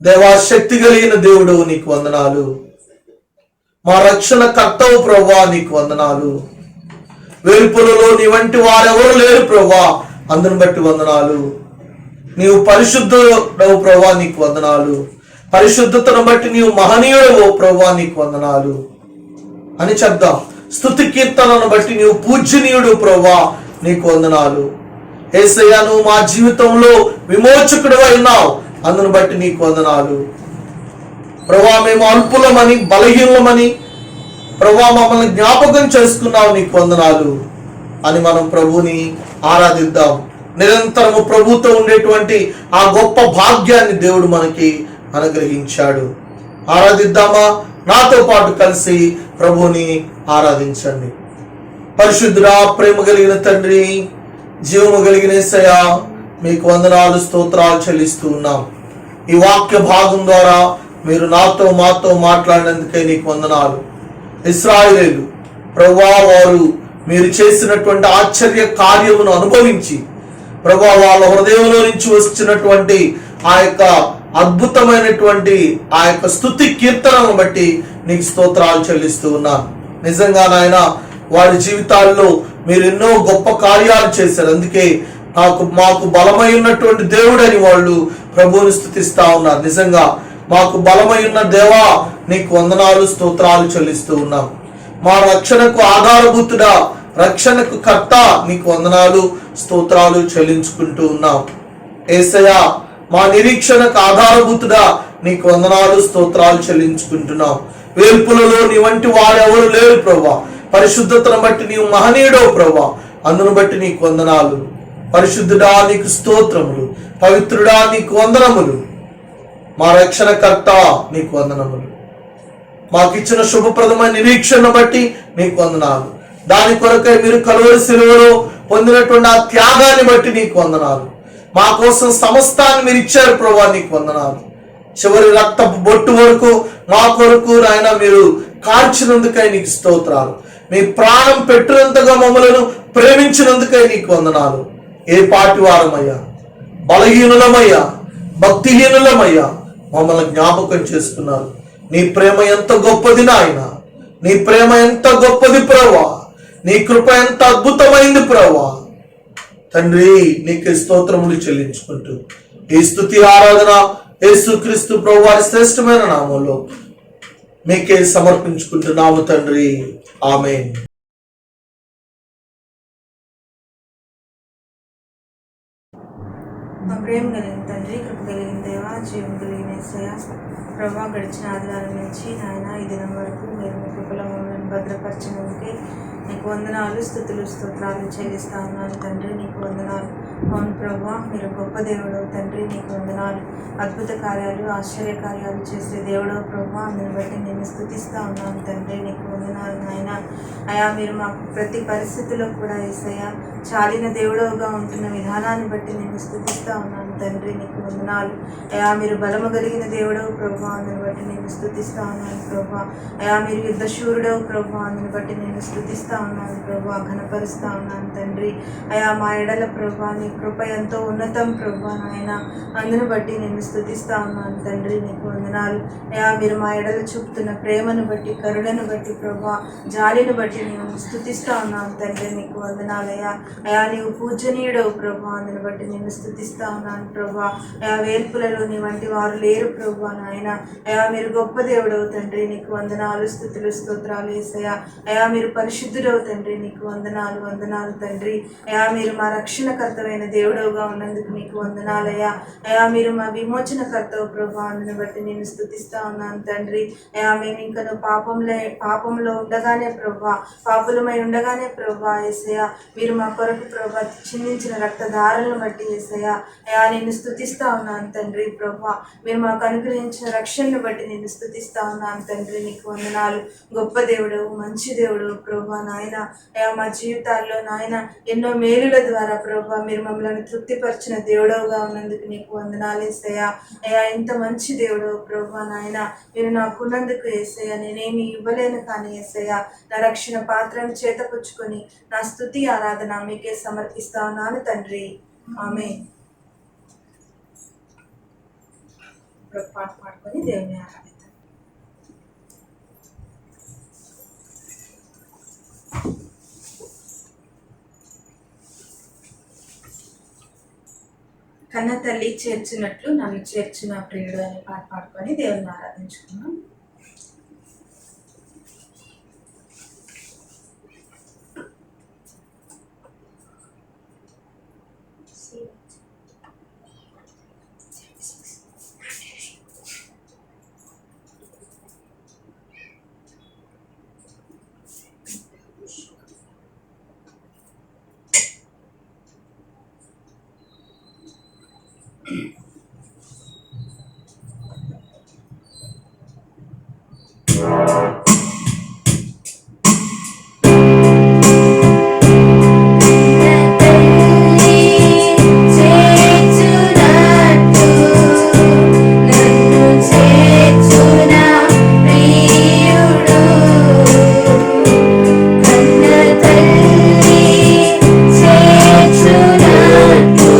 దేవా, శక్తి కలిగిన దేవుడవు నీకు వందనాలు. మా రక్షణ కర్తవు ప్రభువా నీకు వందనాలు. వేల్పులలో నీ వంటి వారెవరు లేరు ప్రభువా, అందును బట్టి వందనాలు. నీవు పరిశుద్ధుడవు ప్రభువా నీకు వందనాలు. పరిశుద్ధతను బట్టి నీవు మహనీయుడవు ప్రభువా నీకు వందనాలు అని చెప్దాం. స్తుతి కీర్తనను బట్టి నీవు పూజనీయుడు ప్రభువా నీకు వందనాలు. యేసయ్య, నువ్వు మా జీవితంలో విమోచకుడు అయినావు, అందును బట్టి నీకు వందనాలు. ప్రభువా, మేము అల్పులమని, బలహీనమని ప్రభువా మమ్మల్ని జ్ఞాపకం చేసుకున్నావు, నీకు వందనాలు అని మనం ప్రభువుని ఆరాధిద్దాం. నిరంతరము ప్రభుతో ఉండేటువంటి ఆ గొప్ప భాగ్యాన్ని దేవుడు మనకి అనుగ్రహించాడు. ఆరాధిద్దామా? నాతో పాటు కలిసి ప్రభువుని ఆరాధించండి. పరిశుద్ధుడా, ప్రేమ కలిగిన తండ్రి, జీవము కలిగిన యేసయ్య, మీకు వందనాలు, స్తోత్రాలు చెల్లిస్తూ ఉన్నాం. ఈ వాక్య భాగం ద్వారా మీరు నాతో మాతో మాట్లాడినందుకే నీకు వందనాలు. ఇశ్రాయేలు ప్రభువా, వారు మీరు చేసినటువంటి ఆశ్చర్య కార్యమును అనుభవించి ప్రభువా వాళ్ళ హృదయంలో నుంచి వచ్చినటువంటి ఆ యొక్క అద్భుతమైనటువంటి ఆ యొక్క స్తుతి కీర్తనను బట్టి నీకు స్తోత్రాలు చెల్లిస్తూ ఉన్నాను. నిజంగా నాయన, వారి జీవితాల్లో మీరు ఎన్నో గొప్ప కార్యాలు చేశారు. అందుకే మాకు బలమై ఉన్నటువంటి దేవుడని వాళ్ళు ప్రభువుని స్తుతిస్తా ఉన్నారు. నిజంగా మాకు బలమై ఉన్న దేవా నీకు వందనాలు, స్తోత్రాలు చెల్లిస్తూ ఉన్నాం. మా రక్షణకు ఆధారభూతుడా, రక్షణకు కర్త నీకు వందనాలు, స్తోత్రాలు చెల్లించుకుంటూ ఉన్నాం. యేసయ్య, మా నిరీక్షణకు ఆధారభూతుడా నీకు వందనాలు, స్తోత్రాలు చెల్లించుకుంటున్నాం. వేల్పులలో నీ వంటి వారెవరు లేరు ప్రభువా. పరిశుద్ధతను బట్టి నీవు మహనీయుడవు ప్రభువా, అందును బట్టి నీకు వందనాలు. పరిశుద్ధుడా నీకు స్తోత్రములు, పవిత్రుడా నీకు వందనములు, మా రక్షణకర్త నీకు వందనములు. మాకిచ్చిన శుభప్రదమైన నిరీక్షణ బట్టి నీకు వందనాలు. దాని కొరకై మీరు కలువరి శిలువలో పొందినటువంటి ఆ త్యాగాన్ని బట్టి నీకు వందనాలు. మా కోసం సమస్తాన్ని మీరు ఇచ్చారు ప్రభా, నీకు వందనాలు. చివరి రక్తపు బొట్టు వరకు మా కొరకు నాయన మీరు కార్చినందుకై నీకు స్తోత్రాలు. మీ ప్రాణం పెట్టినంతగా మమ్మలను ప్రేమించినందుకై నీకు వందనాలు. ఏ పాటి వారమయ్యా, బలహీనులమయ్యా, భక్తిహీనులమయ్యా, మమ్మల్ని జ్ఞాపకం చేసుకున్నారు. నీ ప్రేమ ఎంత గొప్పది నాయన, నీ ప్రేమ ఎంత గొప్పది ప్రభా, నీ కృప ఎంత అద్భుతమైంది ప్రభా. తండ్రి నీకే స్తోత్రములు చెల్లించుకుంటూ ఈ స్తుతి ఆరాధన యేసుక్రీస్తు ప్రభు వారి శ్రేష్టమైన నామంలో మీకే సమర్పించుకుంటున్నాము తండ్రి, ఆమేన్. మా ప్రేమ కలిగిన తండ్రి, కృప కలిగిన దేవ, జీవం కలిగిన యేసయ్య, ప్రభా గడిచిన ఆదివారం నుంచి నాయన ఈ దినం వరకు మీరు మీ కృపలో మమ్మల్ని భద్రపరిచినందుకే నీకు వందనాలు, స్తుతులు, స్తోత్రాలు చెల్లిస్తా ఉన్నాను తండ్రి. నీకు వందనాలు. అవును ప్రభా, మీరు గొప్ప దేవుడు తండ్రి, నీకు వందనాలు. అద్భుత కార్యాలు, ఆశ్చర్య కార్యాలు చేసే దేవుడు ప్రభా, అందుని బట్టి నేను స్తుతిస్తా ఉన్నాను తండ్రి. నీకు వందనాలు నాయన. అయా మీరు మాకు ప్రతి పరిస్థితిలో కూడా యేసయ్య చాలిన దేవుడుగా ఉంటున్న విధానాన్ని బట్టి నేను స్తుతిస్తా ఉన్నాను తండ్రి. నీకు వందనాలు. అయా మీరు బలము కలిగిన దేవుడవు ప్రభా, అందుని బట్టి నేను స్తుతిస్తా ఉన్నాను ప్రభా. అయా మీరు యుద్ధశూరుడవు ప్రభా, అందుని బట్టి నేను స్తుతిస్తా ఉన్నాను ప్రభా, ఘనపరుస్తా ఉన్నాను తండ్రి. అయా మా ఎడల ప్రభా నీ కృప ఎంతో ఉన్నతం ప్రభా నాయన, అందును బట్టి నేను స్తుతిస్తా ఉన్నాను తండ్రి. నీకు వందనాలు. అయా మీరు మా ఎడల చూపుతున్న ప్రేమను బట్టి, కరుణను బట్టి ప్రభా, జాలిని బట్టి నేను స్తుతిస్తా ఉన్నాను తండ్రి. నీకు వందనాలయ్యా. అయా నీవు పూజనీయుడవు ప్రభా, అందుని బట్టి నేను స్తుతిస్తా ఉన్నాను ప్రభా. అయా వేల్పులలో నీ వంటి వారు లేరు ప్రభా నాయన. అయా మీరు గొప్ప దేవుడవు తండ్రి. నీకు వందనాలు, స్తుతులు, స్తోత్రాలు యేసయ్యా. అయా మీరు పరిశుద్ధుడవు తండ్రి. నీకు వందనాలు, వందనాలు తండ్రి. అయా మీరు మా రక్షణకర్తమైన దేవుడవుగా ఉన్నందుకు నీకు వందనాలయ్యా. అయా మీరు మా విమోచనకర్తవు ప్రభా, అందుని బట్టి నేను స్తుతిస్తా ఉన్నాను తండ్రి. అయా మేము ఇంకను పాపంలో ఉండగానే ప్రభా, పాపులమై ఉండగానే ప్రభా యేసయ్యా మీరు మా కొరకు ప్రభా చిందించిన రక్తధారలను బట్టి యేసయ్యా అయా నేను స్తుతిస్తా ఉన్నాను తండ్రి. ప్రభా మీరు మాకు అనుగ్రహించిన రక్షణను బట్టి నేను స్తుతిస్తా ఉన్నాను తండ్రి. నీకు వందనాలు. గొప్ప దేవుడు, మంచి దేవుడు ప్రభా నాయన. అయా మా జీవితాల్లో నాయన ఎన్నో మేలుల ద్వారా ప్రభా మీరు మమ్మల్ని తృప్తిపరిచిన దేవుడవుగా ఉన్నందుకు నీకు వందనాలు యేసయ్యా. అయా ఎంత మంచి దేవుడు ప్రభా నాయన. మీరు నాకున్నందుకు యేసయ్యా నేనేమి ఇవ్వలేను కానీ యేసయ్యా నా రక్షణ పాత్రను చేతపుచ్చుకొని నా స్తుతి ఆరాధన మీకే సమర్పిస్తా ఉన్నాను తండ్రి. ఆమేన్. పాట పాడుకొని దేవుని ఆరాధిద్దాం. కన్న తల్లి చేర్చినట్లు నన్ను చేర్చిన ప్రియుడు అనే పాట పాడుకొని దేవుని ఆరాధించుకున్నాం. చేర్చునట్టు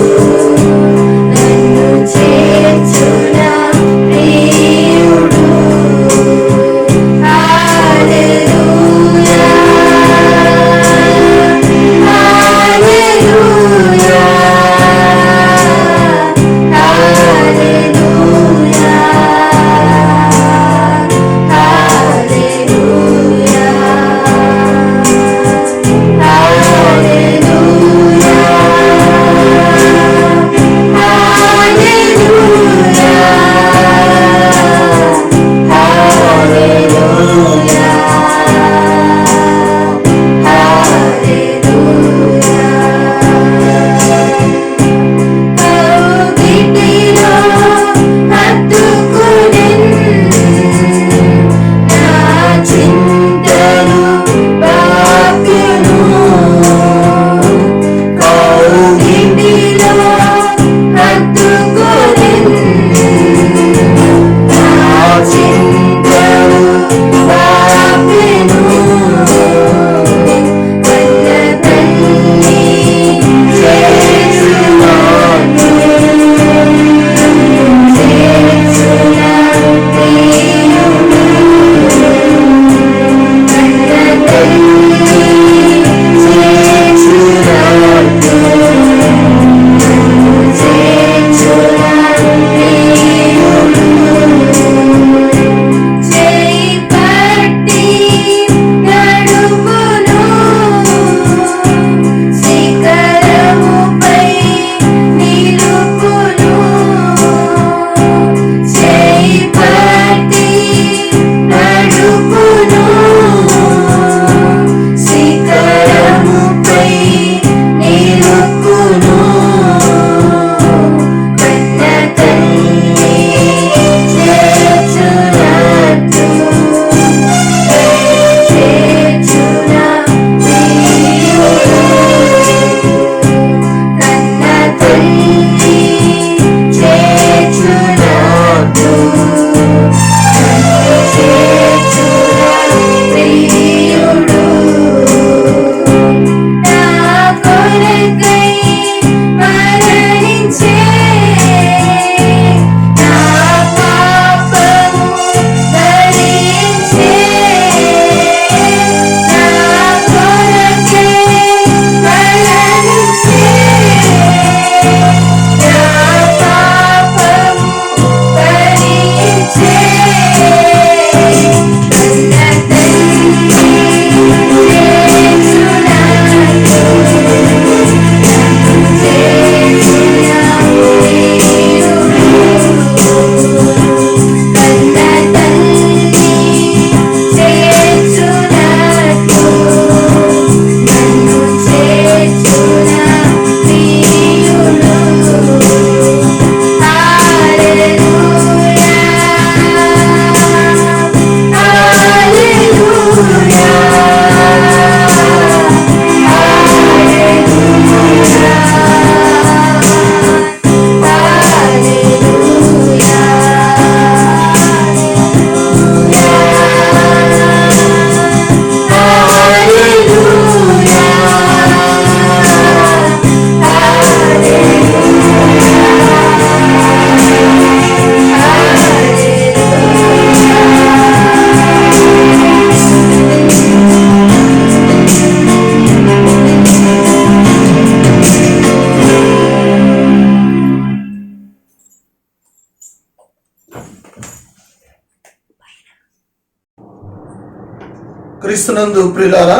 క్రీస్తునందు ప్రియులారా,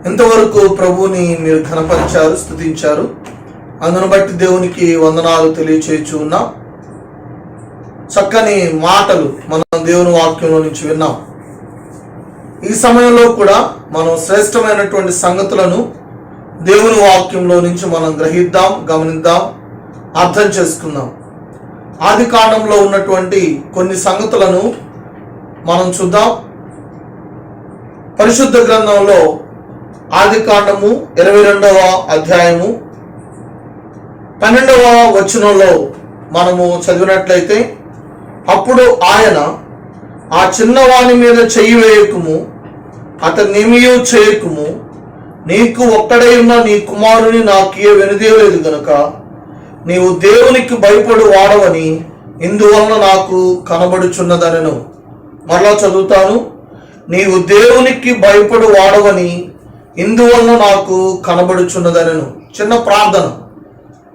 ఇంతవరకు ప్రభువుని మీరు ఘనపరిచారు, స్తుతించారు. అందును బట్టి దేవునికి వందనాలు తెలియచేయచ్చు ఉన్నాం. చక్కని మాటలు మనం దేవుని వాక్యంలో నుంచి విన్నాం. ఈ సమయంలో కూడా మనం శ్రేష్టమైనటువంటి సంగతులను దేవుని వాక్యంలో నుంచి మనం గ్రహిద్దాం, గమనిద్దాం, అర్థం చేసుకుందాం. ఆది కాండంలో ఉన్నటువంటి కొన్ని సంగతులను మనం చూద్దాం. పరిశుద్ధ గ్రంథంలో ఆది కాండము 22వ అధ్యాయము 12వ వచనంలో మనము చదివినట్లయితే, అప్పుడు ఆయన, ఆ చిన్నవాని మీద చెయ్యి వేయకుము, అతన్నేమియూ చేయకుము, నీకు ఒక్కడై ఉన్న నీ కుమారుని నాకియ వెనుదేయలేదు గనుక నీవు దేవునికి భయపడు వాడవని ఇందువలన నాకు కనబడుచున్నదనెను. మరలా చదువుతాను. నీవు దేవునికి భయపడు వాడవని ఇందువలన నాకు కనబడుచున్నదనెను. చిన్న ప్రార్థన.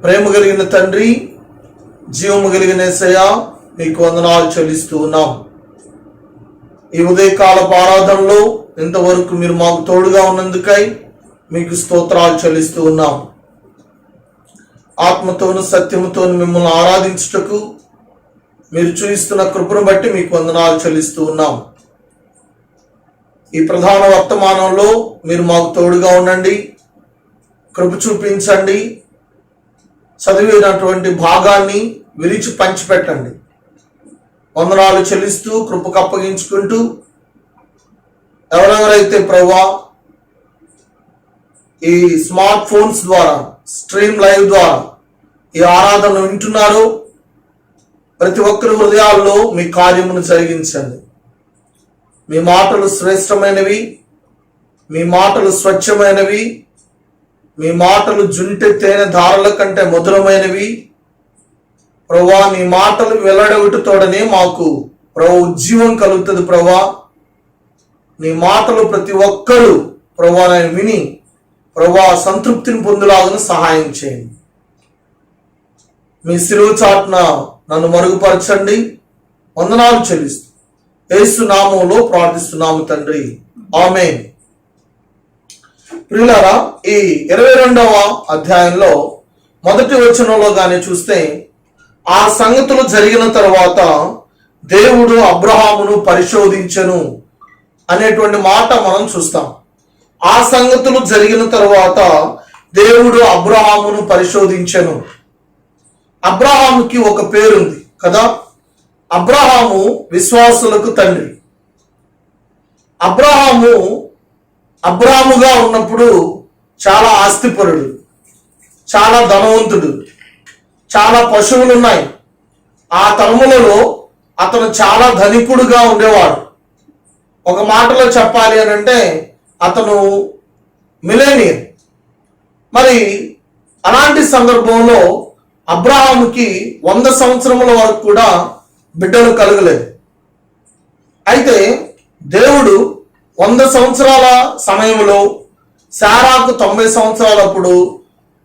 ప్రేమ కలిగిన తండ్రి, జీవము కలిగిన యేసయ్యా, మీకు వందనాలు చెల్లిస్తూ ఉన్నాం. ఈ ఉదయకాలపు ఆరాధనలో ఇంతవరకు మీరు మాకు తోడుగా ఉన్నందుకై మీకు స్తోత్రాలు చెల్లిస్తూ ఉన్నాం. ఆత్మతోను సత్యముతోను మిమ్మల్ని ఆరాధించుటకు మీరు చూపిస్తున్న కృపను బట్టి మీకు వందనాలు చెల్లిస్తూ ఉన్నాం. ఈ ప్రధాన వర్తమానంలో మీరు మాకు తోడుగా ఉండండి, కృప చూపించండి. చదివినటువంటి భాగాన్ని విరిచి పంచిపెట్టండి. వందనాలు చెల్లిస్తూ కృపకు అప్పగించుకుంటూ, ఎవరెవరైతే ప్రభువా ఈ స్మార్ట్ ఫోన్స్ ద్వారా, స్ట్రీమ్ లైవ్ ద్వారా ఈ ఆరాధనను వింటున్నారో ప్రతి ఒక్కరి హృదయాల్లో మీ కార్యమును జరిగించండి. మీ మాటలు శ్రేష్టమైనవి, మీ మాటలు స్వచ్ఛమైనవి, మీ మాటలు జుంటె తేనె ధారల కంటే మధురమైనవి. ప్రభువా, నీ మాటలు వెల్లడగుటతోడనే మాకు ప్రభు ఉజ్జీవం కలుగుతుంది. ప్రభువా, నీ మాటలు ప్రతి ఒక్కరూ ప్రభువా విని ప్రభువా సంతృప్తిని పొందులాగా సహాయం చేయండి. మీ శిలువ చాటున నన్ను మరుగుపరచండి. వందనాలు చెల్లిస్తూ యేసు నామములో ప్రార్థిస్తున్నాము తండ్రి, ఆమేన్. ప్రియులారా, ఈ 22వ అధ్యాయంలో మొదటి వచనంలో గాని చూస్తే, ఆ సంగతులు జరిగిన తరువాత దేవుడు అబ్రహామును పరిశోధించెను అనేటువంటి మాట మనం చూస్తాం. ఆ సంగతులు జరిగిన తరువాత దేవుడు అబ్రహామును పరిశోధించెను. అబ్రహాముకి ఒక పేరుంది కదా. అబ్రహాము విశ్వాసులకు తండ్రి. అబ్రాహాముగా ఉన్నప్పుడు చాలా ఆస్తిపరుడు, చాలా ధనవంతుడు, చాలా పశువులు ఉన్నాయి. ఆ తరములలో అతను చాలా ధనికుడుగా ఉండేవాడు. ఒక మాటలో చెప్పాలి అని అంటే అతను మిలేనియర్. మరి అలాంటి సందర్భంలో అబ్రహాముకి 100 సంవత్సరముల వరకు కూడా బిడ్డలు కలగలేదు. అయితే దేవుడు 100 సంవత్సరాల సమయంలో శారాకు 90 సంవత్సరాలప్పుడు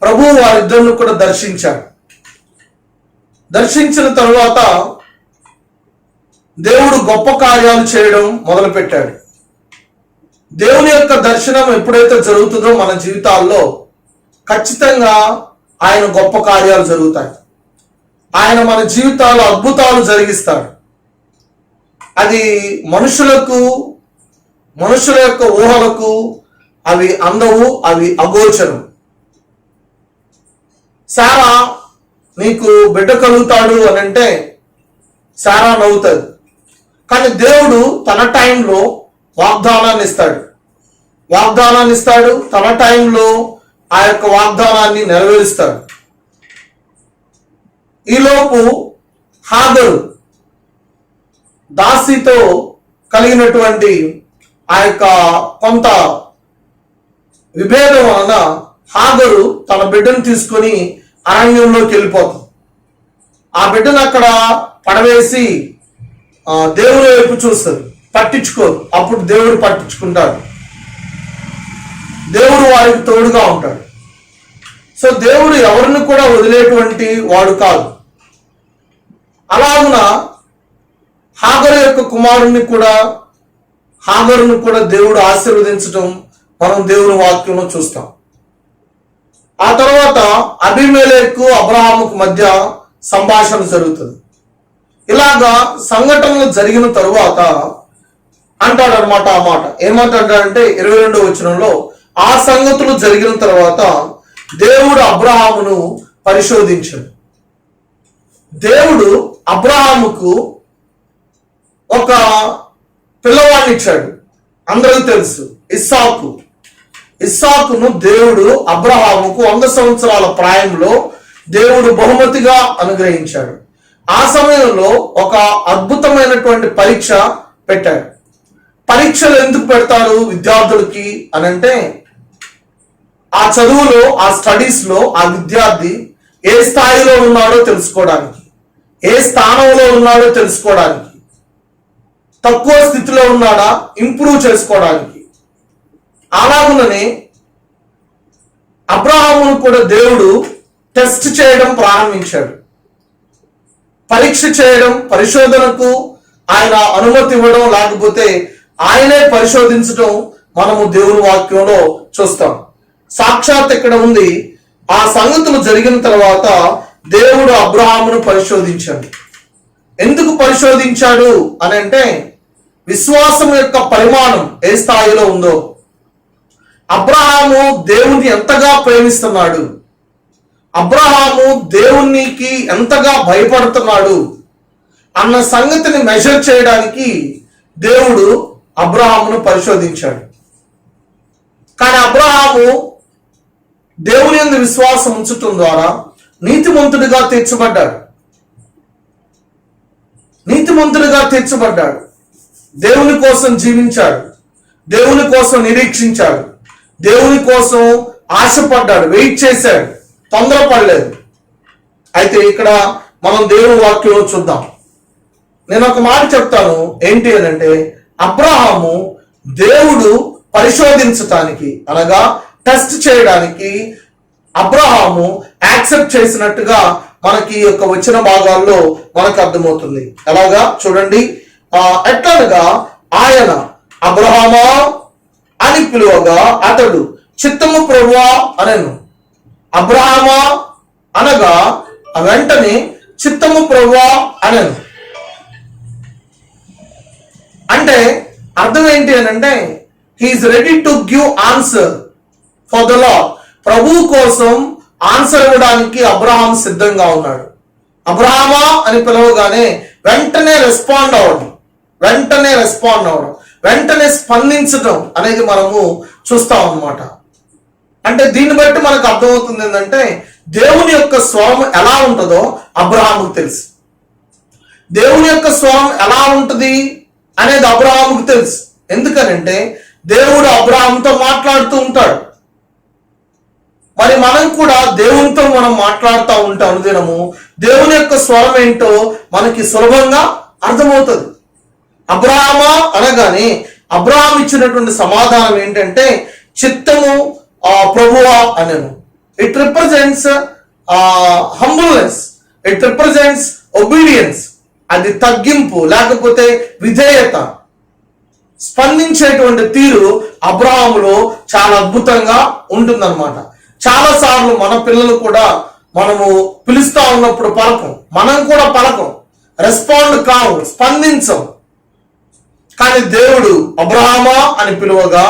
ప్రభువు వారిద్దరిని కూడా దర్శించాడు. దర్శించిన తరువాత దేవుడు గొప్ప కార్యాలు చేయడం మొదలుపెట్టాడు. దేవుని యొక్క దర్శనం ఎప్పుడైతే జరుగుతుందో మన జీవితాల్లో ఖచ్చితంగా ఆయన గొప్ప కార్యాలు జరుగుతాయి. ఆయన మన జీవితాల్లో అద్భుతాలు జరిగిస్తాడు. అది మనుషుల యొక్క ఊహలకు అవి అందవు, అవి అగోచరం. శారా నీకు బిడ్డ కలుగుతాడు అని అంటే శారా నవ్వుతుంది. కానీ దేవుడు తన టైంలో వాగ్దానాన్ని ఇస్తాడు. తన టైంలో ఆ యొక్క వాగ్దానాన్ని నెరవేరుస్తాడు. ఈలోపు హాగరు దాసితో కలిగినటువంటి ఆ యొక్క కొంత విభేదం వలన హాగరు తన బిడ్డను తీసుకొని అరణ్యంలోకి వెళ్ళిపోతుంది. ఆ బిడ్డను అక్కడ పడవేసి దేవుని వైపు చూస్తుంది, పట్టించుకోదు. అప్పుడు దేవుడు పట్టించుకుంటాడు, దేవుడు వారికి తోడుగా ఉంటాడు. సో దేవుడు ఎవరిని కూడా వదిలేటువంటి వాడు కాదు. అలాగున హాగరు యొక్క కుమారుణ్ణి కూడా హాగరును కూడా దేవుడు ఆశీర్వదించడం మనం దేవుని వాక్యంలో చూస్తాం. ఆ తర్వాత అబీమెలెకు అబ్రహాముకు మధ్య సంభాషణ జరుగుతుంది. ఇలాగా సంఘటనలు జరిగిన తరువాత అంటాడనమాట. ఆ మాట ఏమంటాడంటే 22వ వచనంలో, ఆ సంగతులు జరిగిన తర్వాత దేవుడు అబ్రహామును పరిశోధించాడు. దేవుడు అబ్రహాముకు ఒక పిల్లవాడిని ఇచ్చాడు. అందరికీ తెలుసు, ఇస్సాకును దేవుడు అబ్రహాముకు 100 సంవత్సరాల ప్రాయంలో దేవుడు బహుమతిగా అనుగ్రహించాడు. ఆ సమయంలో ఒక అద్భుతమైనటువంటి పరీక్ష పెట్టాడు. పరీక్షలు ఎందుకు పెడతారు విద్యార్థులకి అని అంటే, ఆ చదువులో, ఆ స్టడీస్ లో ఆ విద్యార్థి ఏ స్థాయిలో ఉన్నాడో తెలుసుకోవడానికి, ఏ స్థానంలో ఉన్నాడో తెలుసుకోవడానికి, తక్కువ స్థితిలో ఉన్నాడా ఇంప్రూవ్ చేసుకోవడానికి. అలాగుననే అబ్రహామును కూడా దేవుడు టెస్ట్ చేయడం ప్రారంభించాడు. పరీక్ష చేయడం, పరిశోధనకు ఆయన అనుమతి ఇవ్వడం, లేకపోతే ఆయనే పరిశోధించడం మనము దేవుని వాక్యంలో చూస్తాం. సాక్షాత్ ఇక్కడ ఉంది, ఆ సంగతులు జరిగిన తర్వాత దేవుడు అబ్రహామును పరిశోధించాడు. ఎందుకు పరిశోధించాడు అని అంటే, విశ్వాసం యొక్క పరిమాణం ఏ స్థాయిలో ఉందో, అబ్రహాము దేవుని ఎంతగా ప్రేమిస్తున్నాడు, అబ్రహాము దేవునికి ఎంతగా భయపడుతున్నాడు అన్న సంగతిని మెజర్ చేయడానికి దేవుడు అబ్రహామును పరిశోధించాడు. కానీ అబ్రహాము దేవుని యందు విశ్వాసం ఉంచటం ద్వారా నీతిమంతుడిగా తీర్చబడ్డాడు. దేవుని కోసం జీవించాడు, దేవుని కోసం నిరీక్షించాడు, దేవుని కోసం ఆశపడ్డాడు, వెయిట్ చేశాడు, తొందరపడలేదు. అయితే ఇక్కడ మనం దేవుని వాక్యంలో చూద్దాం. నేను ఒక మాట చెప్తాను, ఏంటి అని అంటే, అబ్రహాము దేవుడు పరిశోధించటానికి, అనగా టెస్ట్ చేయడానికి అబ్రహాము యాక్సెప్ట్ చేసినట్టుగా మనకి ఈ యొక్క వచ్చిన భాగాల్లో మనకు అర్థమవుతుంది. ఎలాగా చూడండి, ఎట్లనగా ఆయన అబ్రహామా అని పిలువగా అతడు చిత్తము ప్రభువా అనెను. అబ్రహామా అనగా వెంటనే చిత్తము ప్రభువా అనెను. అంటే అర్థం ఏంటి అని అంటే, he's ready to give answer for the lord. ప్రభు కోసం ఆన్సర్ ఇవ్వడానికి అబ్రహాం సిద్ధంగా ఉన్నాడు. అబ్రహామా అని పిలవగానే వెంటనే రెస్పాండ్ అవ్వడం, వెంటనే స్పందించడం అనేది మనము చూస్తాం అన్నమాట. అంటే దీన్ని బట్టి మనకు అర్థమవుతుంది ఏంటంటే, దేవుని యొక్క స్వరం ఎలా ఉంటుందో అబ్రహాముకు తెలుసు. దేవుని యొక్క స్వరం ఎలా ఉంటుంది అనేది అబ్రహాముకు తెలుసు. ఎందుకనంటే దేవుడు అబ్రహాముతో మాట్లాడుతూ ఉంటాడు. మరి మనం కూడా దేవునితో మనం మాట్లాడుతూ ఉంటాం అనుదినము. దేవుని యొక్క స్వరం ఏంటో మనకి సులభంగా అర్థమవుతుంది. అబ్రహామా అనగానే అబ్రహాం ఇచ్చినటువంటి సమాధానం ఏంటంటే, చిత్తము ప్రభువా అనెను. It represents humbleness, it represents obedience. అది తగ్గింపు లేకపోతే విధేయత. స్పందించేటువంటి తీరు అబ్రహాములో చాలా అద్భుతంగా ఉంటుందన్నమాట. చాలా సార్లు మన పిల్లలు కూడా మనము పిలుస్తా ఉన్నప్పుడు పలకం, మనం కూడా పలకం, రెస్పాండ్ కావు, స్పందించం. కానీ దేవుడు అబ్రహామా అని పిలువగా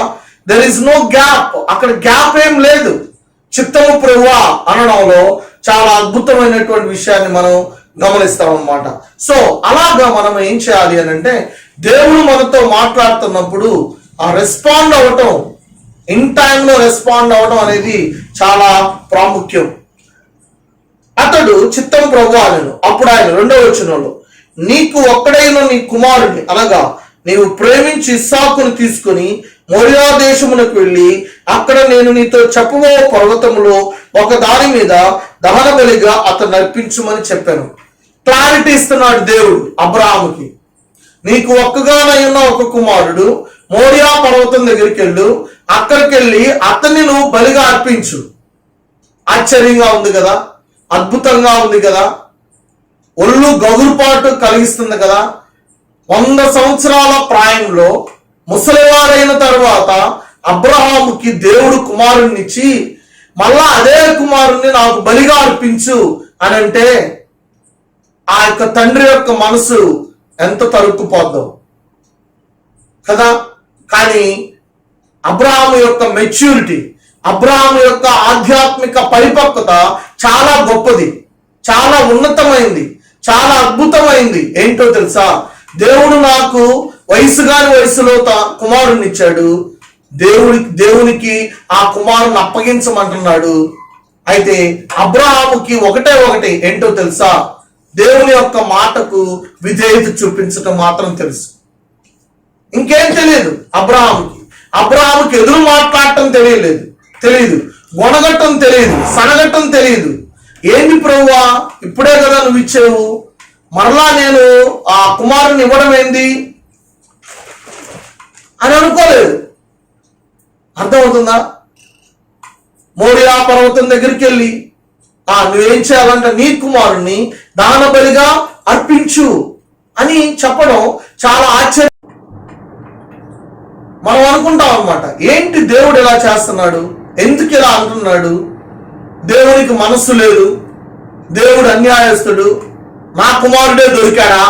దెర్ ఇస్ నో గ్యాప్, అక్కడ గ్యాప్ ఏం లేదు. చిత్తము ప్రభువా అనడంలో చాలా అద్భుతమైనటువంటి విషయాన్ని మనం గమనిస్తాం అన్నమాట. సో అలాగా మనం ఏం చేయాలి అని అంటే, దేవుడు మనతో మాట్లాడుతున్నప్పుడు ఆ రెస్పాండ్ అవ్వటం, ఇన్ టైంలో రెస్పాండ్ అవ్వడం అనేది చాలా ప్రాముఖ్యం. అతడు చిత్తం ప్రభువా అనెను. అప్పుడు ఆయన 2వ వచనంలో, నీకు ఒక్కడైన నీ కుమారుని అనగా నీవు ప్రేమించి ఇస్సాకును తీసుకుని మోరియా దేశమునకు వెళ్ళి అక్కడ నేను నీతో చెప్పబో పర్వతములో ఒక దాని మీద దహన బలిగా అతను అర్పించమని చెప్పాను. క్లారిటీ ఇస్తున్నాడు దేవుడు అబ్రహాముకి. నీకు ఒక్కగానైన ఒక కుమారుడు, మోరియా పర్వతం దగ్గరికి వెళ్ళు, అక్కడికి వెళ్ళి అతన్ని నువ్వు బలిగా అర్పించు. ఆశ్చర్యంగా ఉంది కదా, అద్భుతంగా ఉంది కదా, ఒళ్ళు గగురుపాటు కలిగిస్తుంది కదా. 100 సంవత్సరాల ప్రాయంలో ముసలివారైన తర్వాత అబ్రహాముకి దేవుడు కుమారుణ్ణిచ్చి మళ్ళా అదే కుమారుణ్ణి నాకు బలిగా అర్పించు అని అంటే ఆ యొక్క తండ్రి యొక్క మనసు ఎంత తరుక్కుపోద్దాం కదా. కానీ అబ్రహాము యొక్క మెచ్యూరిటీ, అబ్రహాము యొక్క ఆధ్యాత్మిక పరిపక్వత చాలా గొప్పది, చాలా ఉన్నతమైంది, చాలా అద్భుతమైంది. ఏంటో తెలుసా? దేవుడు నాకు వయసులో కుమారుని ఇచ్చాడు, దేవునికి ఆ కుమారుని అప్పగించమంటున్నాడు. అయితే అబ్రహాముకి ఒకటే ఏంటో తెలుసా? దేవుని యొక్క మాటకు విధేయత చూపించటం మాత్రం తెలుసు, ఇంకేం తెలియదు. అబ్రహాముకి ఎదురు మాట్లాడటం తెలియదు, గొనగట్టం తెలియదు, సనగట్టం తెలియదు. ఏంటి ప్రభువా, ఇప్పుడే కదా నువ్వు ఇచ్చావు, మరలా నేను ఆ కుమారుని ఇవ్వడం ఏంది అని అనుకోలేదు. అర్థమవుతుందా? మోరియా పర్వతం దగ్గరికి వెళ్ళి నువ్వేం చేయాలంటే నీ కుమారుణ్ణి దాన బలిగా అర్పించు అని చెప్పడం చాలా ఆశ్చర్యం. మనం అనుకుంటాం అన్నమాట, ఏంటి దేవుడు ఇలా చేస్తున్నాడు, ఎందుకు ఇలా అంటున్నాడు, దేవునికి మనస్సు లేదు, దేవుడు అన్యాయస్తుడు, నా కుమారుడే దొరికాడా,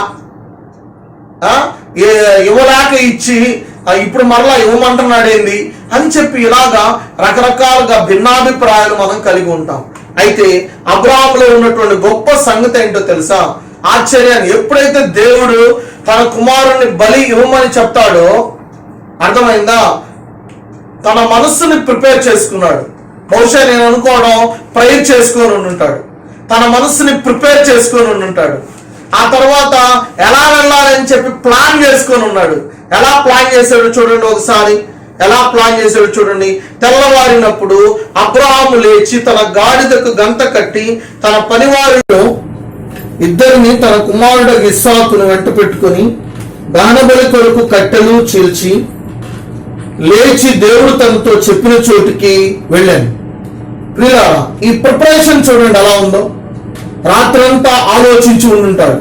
ఇవ్వలేక ఇచ్చి ఇప్పుడు మరలా ఇవ్వమంటున్నాడేంది అని చెప్పి ఇలాగా రకరకాలుగా భిన్నాభిప్రాయాలు మనం కలిగి ఉంటాం. అయితే అబ్రహాములో ఉన్నటువంటి గొప్ప సంగతి ఏంటో తెలుసా? ఆశ్చర్యాన్ని, ఎప్పుడైతే దేవుడు తన కుమారుణ్ణి బలి ఇవ్వమని చెప్తాడో, అర్థమైందా, తన మనస్సుని ప్రిపేర్ చేసుకున్నాడు. బహుశా నేను అనుకోవడం ప్రేయర్ చేసుకొని ఉంటాడు, తన మనస్సుని ప్రిపేర్ చేసుకొని ఉంటాడు. ఆ తర్వాత ఎలా వెళ్ళాలని చెప్పి ప్లాన్ చేసుకొని ఉన్నాడు. ఎలా ప్లాన్ చేశాడు చూడండి ఒకసారి, ఎలా ప్లాన్ చేశాడు చూడండి. తెల్లవారినప్పుడు అబ్రహాము లేచి తన గాడిదకు గంత కట్టి తన పనివారిలో ఇద్దరిని తన కుమారుడు ఇస్సాకును వెంట పెట్టుకుని దహనబలి కొరకు కట్టెలు చీల్చి లేచి దేవుడు తనతో చెప్పిన చోటుకి వెళ్ళాను. ప్రియులారా, ఈ ప్రిపరేషన్ చూడండి ఎలా ఉందో. రాత్రంతా ఆలోచించి ఉండుంటాడు,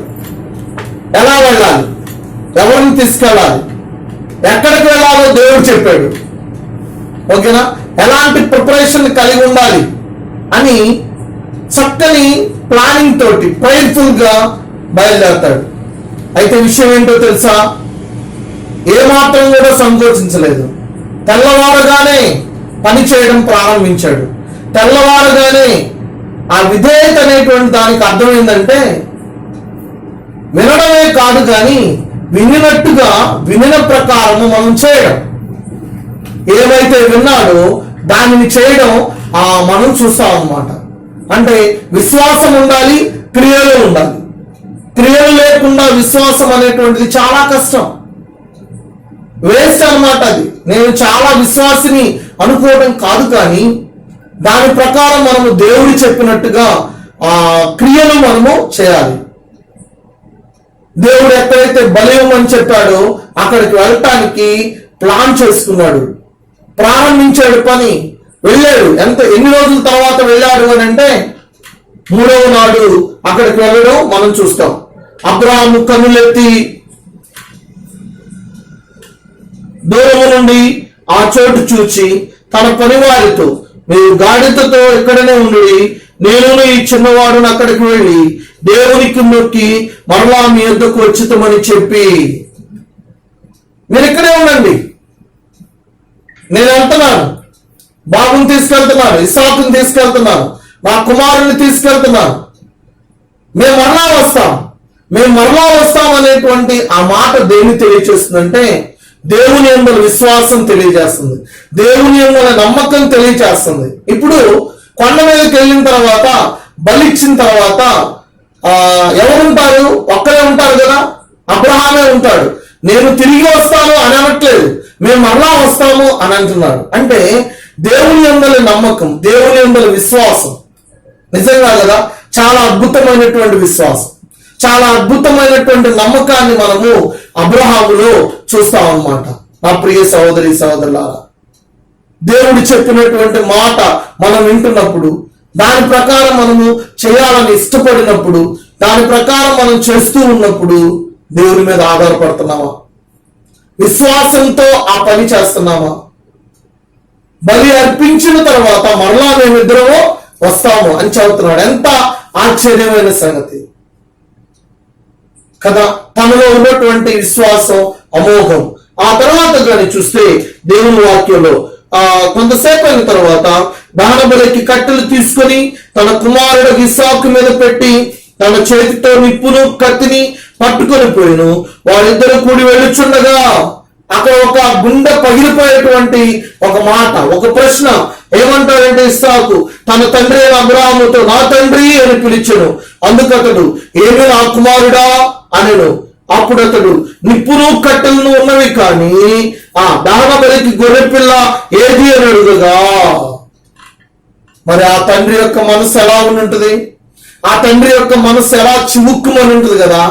ఎలా వెళ్ళాలి, ఎవరిని తీసుకెళ్ళాలి, ఎక్కడికి వెళ్ళాలో దేవుడు చెప్పాడు. ఓకేనా? ఎలాంటి ప్రిపరేషన్ కలిగి ఉండాలి అని చక్కని ప్లానింగ్ తోటి ప్రేయర్ఫుల్ గా బయలుదేరతాడు. అయితే విషయం ఏంటో తెలుసా? ఏమాత్రం కూడా సంకోచించలేదు. తెల్లవారగానే పని చేయడం ప్రారంభించాడు. తెల్లవారగానే ఆ విధేయత అనేటువంటి దానికి అర్థం ఏంటంటే వినడమే కాదు, కానీ వినినట్టుగా వినిన ప్రకారము మనం చేయడం. ఏమైతే విన్నాడో దానిని చేయడం మనం చూస్తాం అన్నమాట. అంటే విశ్వాసం ఉండాలి, క్రియలు ఉండాలి. క్రియలు లేకుండా విశ్వాసం అనేటువంటిది చాలా కష్టం, వేస్ట్ అన్నమాట. అది నేను చాలా విశ్వాసిని అనుకోవడం కాదు, కానీ దాని ప్రకారం మనము దేవుడు చెప్పినట్టుగా క్రియలు మనము చేయాలి. దేవుడు ఎక్కడైతే బలియమని చెప్పాడో అక్కడికి వెళ్ళటానికి ప్లాన్ చేసుకున్నాడు, ప్రారంభించాడు పని, వెళ్ళాడు. ఎన్ని రోజుల తర్వాత వెళ్ళాడు అని అంటే 3వ నాడు అక్కడికి వెళ్ళడం మనం చూస్తాం. అబ్రహాము కన్నులెత్తి దూరము నుండి ఆ చోటు చూచి తన పనివారితో, మీరు గాడిదతో ఇక్కడనే ఉండి నేను ఈ చిన్నవాడును అక్కడికి వెళ్ళి దేవునికి మొక్కి మరలా మీ యొద్దకు వచ్చుతామని చెప్పి, మీరు ఇక్కడే ఉండండి, నేను వెళ్తున్నాను, బాబుని తీసుకెళ్తున్నాను, ఇస్సాకుని తీసుకెళ్తున్నాను, నా కుమారుని తీసుకెళ్తున్నాను, మేము మరలా వస్తాం అనేటువంటి ఆ మాట దేన్ని తెలియచేస్తుందంటే దేవుని యందు విశ్వాసం తెలియజేస్తుంది, దేవుని యందు నమ్మకం తెలియజేస్తుంది. ఇప్పుడు కొండ మీదకి వెళ్ళిన తర్వాత, బలిచ్చిన తర్వాత ఎవరుంటారు? ఒక్కరే ఉంటారు కదా, అబ్రహామే ఉంటాడు. నేను తిరిగి వస్తాను అని అనట్లేదు, మేము మరలా వస్తాము అని అంటున్నాడు. అంటే దేవుని యందు నమ్మకం, దేవుని యందు విశ్వాసం, నిజంగా కదా, చాలా అద్భుతమైనటువంటి విశ్వాసం, చాలా అద్భుతమైనటువంటి నమ్మకాన్ని మనము అబ్రహాములో చూస్తాం అన్నమాట. నా ప్రియ సహోదరి సహోదరులారా, దేవుడు చెప్పినటువంటి మాట మనం వింటున్నప్పుడు, దాని ప్రకారం మనము చేయాలని ఇష్టపడినప్పుడు, దాని ప్రకారం మనం చేస్తూ ఉన్నప్పుడు దేవుని మీద ఆధారపడుతున్నావా? విశ్వాసంతో ఆ పని చేస్తున్నామా? బలి అర్పించిన తర్వాత మరలా మేమిద్దరము వస్తాము అని చెబుతున్నాడు. ఎంత ఆశ్చర్యమైన సంగతి కదా. తనలో ఉన్నటువంటి విశ్వాసం అమోఘం. ఆ తర్వాత కానీ చూస్తే దేవుని వాక్యంలో కొంతసేపు అయిన తర్వాత దహన బలికి కట్టెలు తీసుకొని తన కుమారుడు ఇస్సాకు మీద పెట్టి తన చేతితో నిప్పును కత్తిని పట్టుకొని పోయిను. వారిద్దరు కూడి వెళ్ళుచుండగా అక్కడ ఒక గుండె పగిలిపోయేటువంటి ఒక మాట, ఒక ప్రశ్న. ఏమంటాడంటే ఇస్సాకు తన తండ్రి అయిన అబ్రాహాముతో నా తండ్రి అని పిలిచెను. అందుకు అతడు ఏమి నా కుమారుడా అనెను. అప్పుడు అతడు నిప్పును కట్టెలను ఉన్నవి కానీ ఆ దహన బలికి గొర్రెపిల్ల ఏది అని అడుగగా, మరి ఆ తండ్రి యొక్క మనసు ఎలా ఉంటుంది? ఆ తండ్రి యొక్క మనసు ఎలా చివుక్కుమని ఉంటుంది కదా,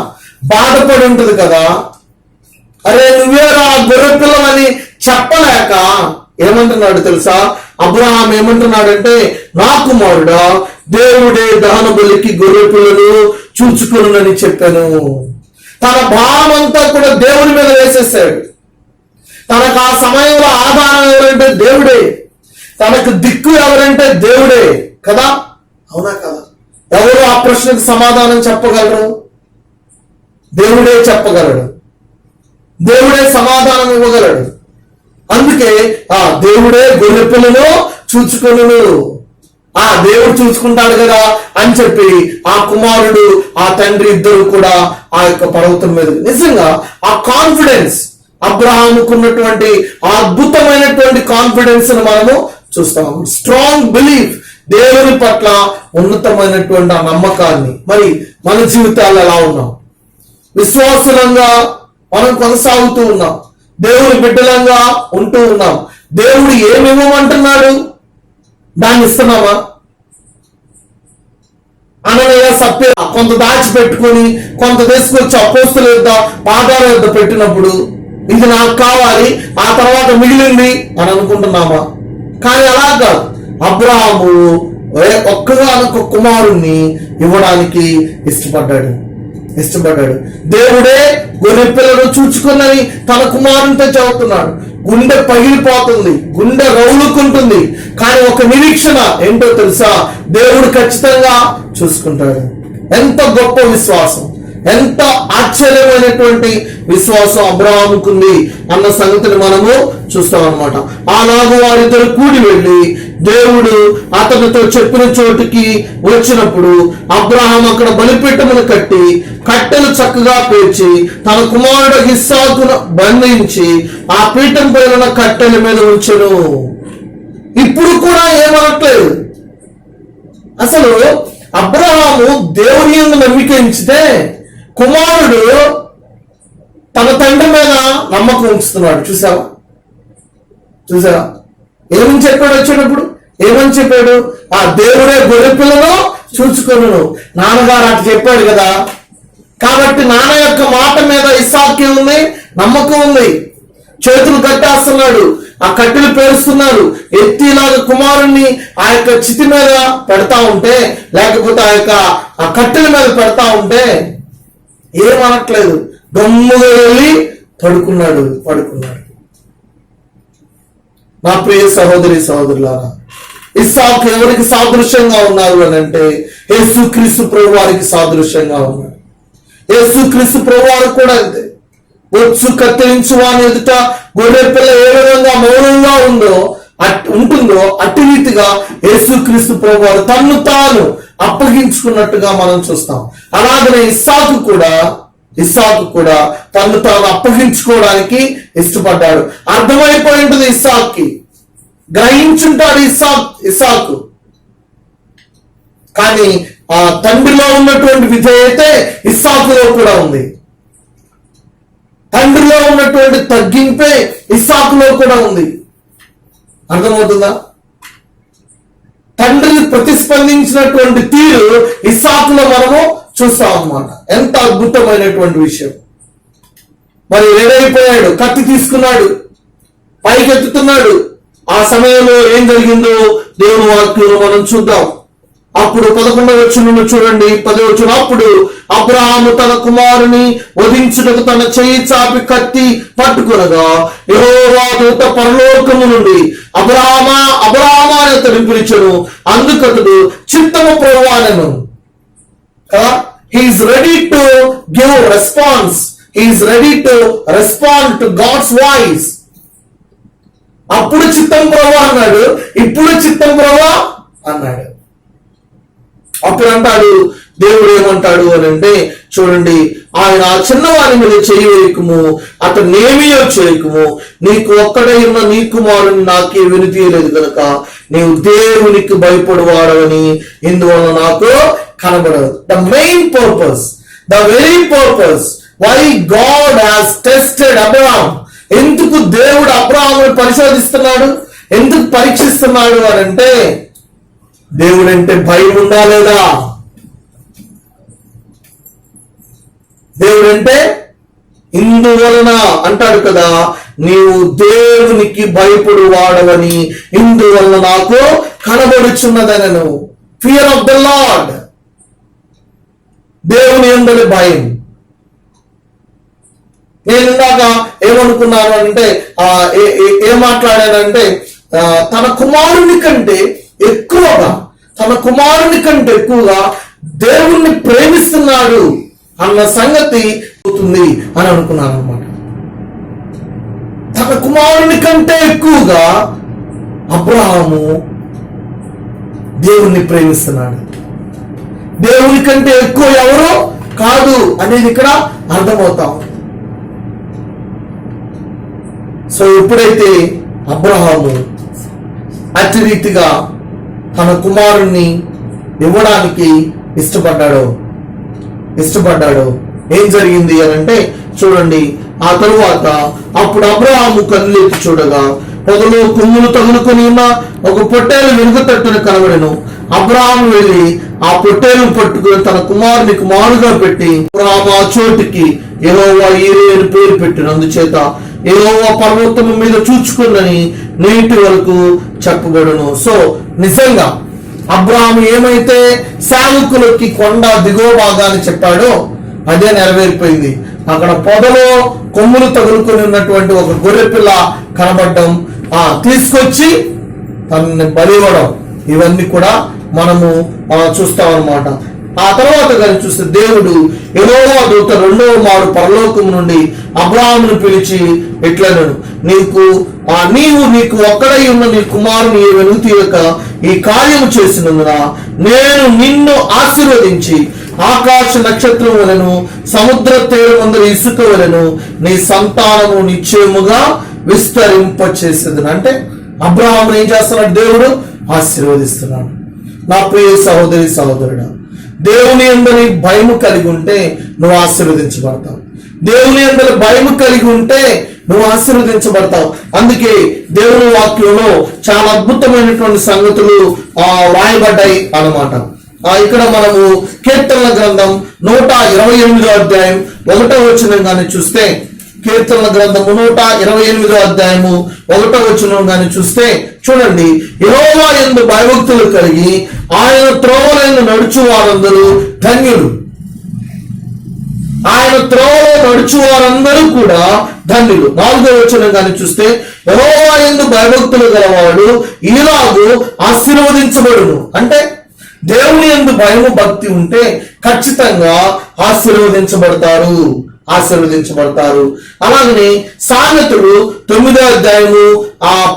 బాధపడి ఉంటుంది కదా. అరే నువ్వేరా గొర్రె పిల్లలని చెప్పలేక ఏమంటున్నాడు తెలుసా? అబ్రహాం ఏమంటున్నాడంటే నా కుమారుడా దేవుడే దహన బలికి గొర్రె పిల్లలు చూచుకుని చెప్పాను. తన భావం అంతా కూడా దేవుని మీద వేసేసాడు. తనకు ఆ సమయంలో ఆధారం ఎవరంటే దేవుడే, తనకు దిక్కు ఎవరంటే దేవుడే కదా. అవునా కదా? ఎవరు ఆ ప్రశ్నకు సమాధానం చెప్పగలరు? దేవుడే చెప్పగలడు, దేవుడే సమాధానం ఇవ్వగలడు. అందుకే ఆ దేవుడే గొర్రె పిల్లను చూచుకొనును, ఆ దేవుడు చూసుకుంటాడు కదా అని చెప్పి ఆ కుమారుడు ఆ తండ్రి ఇద్దరు కూడా ఆ యొక్క పర్వతం మీద నిజంగా ఆ కాన్ఫిడెన్స్, అబ్రహాముకున్నటువంటి ఆ అద్భుతమైనటువంటి కాన్ఫిడెన్స్ ను మనము చూస్తాం. స్ట్రాంగ్ బిలీఫ్, దేవుని పట్ల ఉన్నతమైనటువంటి ఆ నమ్మకాన్ని. మరి మన జీవితాలు ఎలా ఉన్నాం? విశ్వాసులంగా మనం కొనసాగుతూ ఉన్నాం, దేవుని బిడ్డలంగా ఉంటూ ఉన్నాం. దేవుడు ఏమివ్వమంటున్నాడు దాన్ని ఇస్తున్నామా? అననయ్య సత్య కొంత దాచిపెట్టుకొని కొంత తీసుకొచ్చి అపోస్తుల యొక్క పాదాల యొక్క పెట్టినప్పుడు ఇది నాకు కావాలి, ఆ తర్వాత మిగిలింది అని అనుకుంటున్నామా? కానీ అలా కాదు. అబ్రహాము ఒక్కగానొక్క కుమారుణ్ణి ఇవ్వడానికి ఇష్టపడ్డాడు. దేవుడే గొర్రె పిల్లను చూచుకున్నని తన కుమారునితో చెబుతున్నాడు. గుండె పగిలిపోతుంది, గుండె రౌలుకుంటుంది. కానీ ఒక నిరీక్షణ ఏంటో తెలుసా? దేవుడు ఖచ్చితంగా చూసుకుంటాడు. ఎంత గొప్ప విశ్వాసం, ఎంత ఆశ్చర్యమైనటువంటి విశ్వాసం అబ్రహాముకుంది అన్న సంగతిని మనము చూస్తాం అన్నమాట. అలాగూ వారిద్దరు కూడి వెళ్ళి దేవుడు అతనితో చెప్పిన చోటుకి వచ్చినప్పుడు అబ్రహాం అక్కడ బలిపీఠమును కట్టి కట్టెలు చక్కగా పేర్చి తన కుమారుడు ఇస్సాకును బంధించి ఆ పీఠం పైన కట్టెల మీద ఉంచెను. ఇప్పుడు కూడా ఏమనట్లేదు. అసలు అబ్రహాము దేవుని యందు నమ్మిక ఉంచితే కుమారుడు తన తండ్రి మీద నమ్మకం ఉంచుతున్నాడు. చూసావా? ఏమని చెప్పాడు? వచ్చేటప్పుడు ఏమని చెప్పాడు? ఆ దేవుడే గొర్రె పిల్లను చూచుకొనును. నాన్నగారు అటు చెప్పాడు కదా, కాబట్టి నాన్న యొక్క మాట మీద ఇస్సాకుకి ఉంది, నమ్మకం ఉంది. చేతులు కట్టేస్తున్నాడు, ఆ కట్టెలు పేరుస్తున్నారు. ఎత్తిలాగా కుమారుణ్ణి ఆ యొక్క చితి మీద పెడతా ఉంటే, లేకపోతే ఆ కట్టెల మీద పెడతా ఉంటే ఏమనట్లేదు. గమ్ముగా వెళ్ళి పడుకున్నాడు. నా ప్రియ సహోదరి సహోదరులారా, ఇస్సాకు ఎవరికి సాదృశ్యంగా ఉన్నారు అని అంటే యేసుక్రీస్తు ప్రభు వారికి సాదృశ్యంగా ఉన్నారు. యేసుక్రీస్తు ప్రభు వారు కూడా అంతే. బొత్సు కత్తిరించు వాని ఎదుట గొర్రె పిల్ల ఏ విధంగా మౌనంగా ఉంటుందో అట్టి రీతిగా యేసుక్రీస్తు ప్రభు వారు తన్ను తాను అప్పగించుకున్నట్టుగా మనం చూస్తాం. అలాగనే ఇస్సాకు కూడా తను తాను అప్పగించుకోవడానికి ఇష్టపడ్డాడు. అర్థమైపోయి ఉంటుంది ఇస్సాకుకి, గ్రహించుంటాడు ఇస్సాకు. కానీ ఆ తండ్రిలో ఉన్నటువంటి విధేయతే ఇస్సాకులో కూడా ఉంది. తండ్రిలో ఉన్నటువంటి తగ్గింపే ఇస్సాకులో కూడా ఉంది. అర్థమవుతుందా? తండ్రిని ప్రతిస్పందించినటువంటి తీరు ఇస్సాకులో మనము చూస్తాం అన్నమాట. ఎంత అద్భుతమైనటువంటి విషయం. మరి రెడైపోయాడు, కత్తి తీసుకున్నాడు, పైకెత్తుతున్నాడు. ఆ సమయంలో ఏం జరిగిందో దేవుని వాక్యంలో మనం చూద్దాం. అప్పుడు 11వ వచనంలో చూడండి, 10వ వచనం, అప్పుడు అబ్రహాము తన కుమారుని వధించుటకు తన చెయ్యి చాపి కత్తి పట్టుకొనగా యెహోవా దూత పరలోకము నుండి అబ్రహామా అబ్రహామా అని అతడు పిలిచెను. అందుకతడు చిత్తము ప్రభువా అనెను. కదా, he is ready to give response, he is ready to respond to God's voice. అప్పుడు చిత్తం ప్రభువా అన్నాడు, ఇప్పుడు చిత్తం ప్రభువా అన్నాడు. అప్పుడు అంటాడు దేవుడు ఏమంటాడు అని అంటే, చూడండి, ఆయన ఆ చిన్నవాని మీద చేయి వేయకుము, అతను ఏమీయో చేయకుము, నీకు ఒక్కడై ఉన్న నీ కుమారుని నాకే వినితీయలేదు కనుక నీవు దేవునికి భయపడువాడవని ఇందువల్ల నాకు కనబడదు. The main purpose, the very purpose why God has tested Abraham. ఎందుకు దేవుడు అబ్రహామును పరిశోధిస్తున్నాడు, ఎందుకు పరీక్షిస్తున్నాడు అని అంటే, దేవుడంటే భయం ఉందా లేదా? దేవుడంటే ఇందువలన అంటాడు కదా, నీవు దేవునికి భయపడు వాడవని ఇందువలన నాకు కనబడుచున్నదనను. ఫియర్ ఆఫ్ ద లార్డ్, దేవుని యందలి భయం. నేను ఇందాక ఏమనుకున్నాను అంటే, ఏం మాట్లాడానంటే, తన కుమారుని కంటే ఎక్కువగా, తన కుమారుని కంటే ఎక్కువగా దేవుణ్ణి ప్రేమిస్తున్నాడు అన్న సంగతి అవుతుంది అని అనుకున్నాను అనమాట. తన కుమారుని కంటే ఎక్కువగా అబ్రహాము దేవుణ్ణి ప్రేమిస్తున్నాడు. దేవుని కంటే ఎక్కువ ఎవరు కాదు అనేది ఇక్కడ అర్థమవుతాం. సో ఎప్పుడైతే అబ్రహాము అతి రీతిగా తన కుమారుణ్ణి ఇవ్వడానికి ఇష్టపడ్డాడు, ఏం జరిగింది అని అంటే, చూడండి, ఆ తరువాత అప్పుడు అబ్రహాము కన్నులెత్తి చూడగా పొదలో కొమ్ములు తగులుకొని ఉన్న ఒక పొట్టేలు వెనుక తట్టున కనబడెను. అబ్రహాము వెళ్ళి ఆ పొట్టేలు పట్టుకుని తన కుమారునికి మారుగా పెట్టి అబ్రహాము ఆ చోటికి యెహోవా ఈరే అని పేరు పెట్టిన. అందుచేత యెహోవా పర్వతము మీద చూచుకుందని నేటి వరకు చెప్పబడును. సో నిజంగా అబ్రహాము ఏమైతే సేవకులకి కొండ దిగువ భాగాన్ని చెప్పాడో అదే నెరవేరిపోయింది. అక్కడ పొదలో కొమ్ములు తగులుకొని ఉన్నటువంటి ఒక గొర్రె పిల్ల కనబడడం, తీసుకొచ్చి తనని బలివ్వడం, ఇవన్నీ కూడా మనము చూస్తాం అన్నమాట. ఆ తర్వాత కానీ చూస్తే దేవుడు యెహోవా దూత రెండవ మారు పరలోకము నుండి అబ్రహామును పిలిచి ఇట్లనను, నీకు ఒక్కడై ఉన్న నీ కుమారుని వెనుక తీయక ఈ కార్యము చేసినందున నేను నిన్ను ఆశీర్వదించి ఆకాశ నక్షత్రం వలెను సముద్ర తీరమందరి ఇసుక వలెను నీ సంతానము నిశ్చయముగా విస్తరింపచేసేదను. అంటే అబ్రహామును ఏం చేస్తున్నాడు? దేవుడు ఆశీర్వదిస్తున్నాడు. నా ప్రియ సహోదరి సహోదరుడా, దేవుని యందలి భయము కలిగి ఉంటే నువ్వు ఆశీర్వదించబడతావు. దేవుని యందలి భయము కలిగి ఉంటే నువ్వు ఆశీర్వదించబడతావు. అందుకే దేవుని వాక్యంలో చాలా అద్భుతమైనటువంటి సంగతులు వ్రాయబడ్డాయి అన్నమాట. ఇక్కడ మనము కీర్తనల గ్రంథం 128వ అధ్యాయం 1వ వచనం కానీ చూస్తే, కీర్తనల గ్రంథము 128వ అధ్యాయము 1వ వచనం కానీ చూస్తే, చూడండి, యెహోవా యందు భయభక్తులు కలిగి ఆయన త్రోవలందు నడుచు వారందరూ ధన్యులు. ఆయన త్రోవలో నడుచు వారందరూ కూడా ధన్యులు. 4వ వచనం కానీ చూస్తే, యెహోవా యందు భయభక్తులు గలవాడు ఇలాగూ ఆశీర్వదించబడును. అంటే దేవుని యందు భయము భక్తి ఉంటే ఖచ్చితంగా ఆశీర్వదించబడతారు. అలాగనే సామెతలు 9వ అధ్యాయము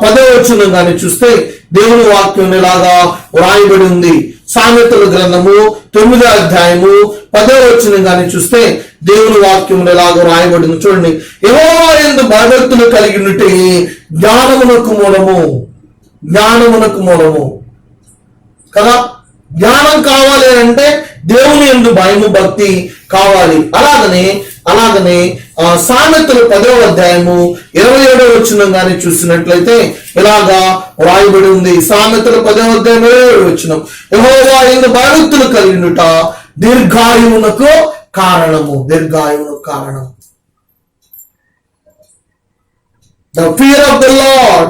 10వ వచనం కానీ చూస్తే దేవుని వాక్యం ఇలాగా వ్రాయబడి ఉంది. సామెతల గ్రంథము 9వ అధ్యాయము 10వ వచనం కానీ చూస్తే దేవుని వాక్యం ఇలాగా వ్రాయబడింది. చూడండి, యెహోవా యందు భయభక్తులు కలిగి ఉంటే జ్ఞానమునకు మూలము కదా. జ్ఞానం కావాలి అంటే దేవుని యందు భయము భక్తి కావాలి. అలాగనే సామెతలు 10వ అధ్యాయము 27వ వచనం కానీ చూసినట్లయితే ఇలాగా వ్రాయబడి ఉంది. సామెతలు 10వ అధ్యాయం 27వ వచనం, యెహోవా యందు భయభక్తులు కలిగినట దీర్ఘాయువునకు కారణము. The fear of the Lord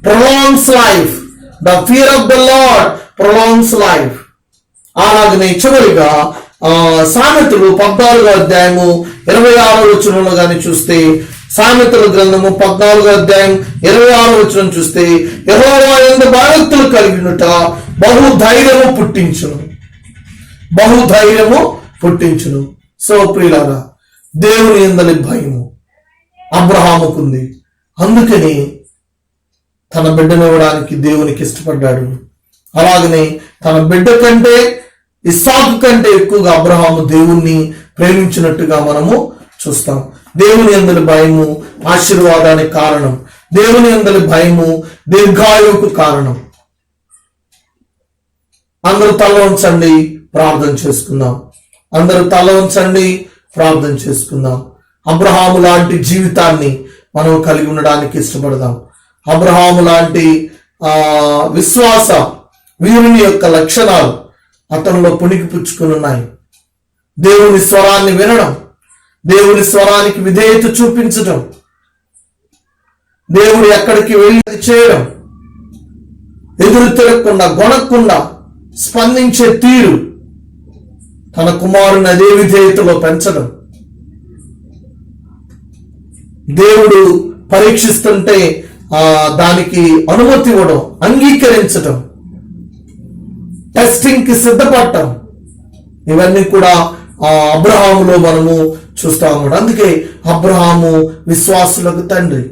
prolongs life. అలాగనే చివరిగా సామెతలు 14వ అధ్యాయము 26వ వచనంలో కానీ చూస్తే, సామెతల గ్రంథము 14వ అధ్యాయం 26వ వచనం చూస్తే, యెహోవా యందు భయభక్తులు కలిగినట బహుధైర్యము పుట్టించును. సో ప్రియులారా, దేవుని యందలి భయము అబ్రహాముకుంది. అందుకని తన బిడ్డనివ్వడానికి దేవునికి ఇష్టపడ్డాడు. అలాగనే తన బిడ్డ కంటే, ఇస్సాకు కంటే ఎక్కువగా అబ్రహాము దేవుణ్ణి ప్రేమించినట్టుగా మనము చూస్తాం. దేవుని యందలి భయము ఆశీర్వాదానికి కారణం. దేవుని యందలి భయము దీర్ఘాయువుకు కారణం. అందరూ తల వంచండి, ప్రార్థన చేసుకుందాం. అబ్రహాము లాంటి జీవితాన్ని మనం కలిగి ఉండడానికి ఇష్టపడదాం. అబ్రహాము లాంటి విశ్వాస వీరుని యొక్క లక్షణాలు అతనిలో పుణికి పుచ్చుకుని ఉన్నాయి. దేవుని స్వరాన్ని వినడం, దేవుని స్వరానికి విధేయత చూపించడం, దేవుడు ఎక్కడికి వెళ్ళి చేయడం, ఎదురు తిరగకుండా గొనకుండా స్పందించే తీరు, తన కుమారుని అదే విధేయతలో పెంచడం, దేవుడు పరీక్షిస్తుంటే దానికి అనుమతి ఇవ్వడం, అంగీకరించడం, టెస్టింగ్ కి సిద్ధపడటం, ఇవన్నీ కూడా అబ్రహాములో మనము చూస్తా ఉన్నాడు. అందుకే అబ్రహాము విశ్వాసులకు తండ్రి,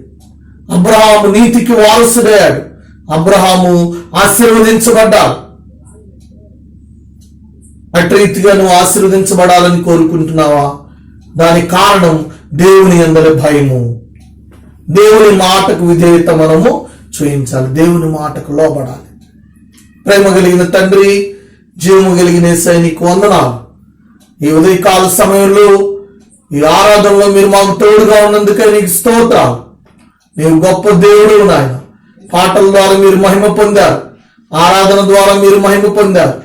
అబ్రహాము నీతికి వారసుడయ్యాడు, అబ్రహాము ఆశీర్వదించబడ్డాడు. అటు రీతిగా నువ్వు ఆశీర్వదించబడాలని కోరుకుంటున్నావా? దానికి కారణం దేవుని యందలి భయము, దేవుని మాటకు విధేయత మనము చూయించాలి, దేవుని మాటకు లోబడాలి. ప్రేమ కలిగిన తండ్రి, జీవము కలిగిన యేసయ్య నీకు వందనాలు. ఈ ఉదయకాల సమయంలో ఈ ఆరాధనలో మీరు మాకు తోడుగా ఉన్నందుకే నీకు స్తోత్రాలు. నీవు గొప్ప దేవుడు నాయన. పాటల ద్వారా మీరు మహిమ పొందారు, ఆరాధన ద్వారా మీరు మహిమ పొందారు,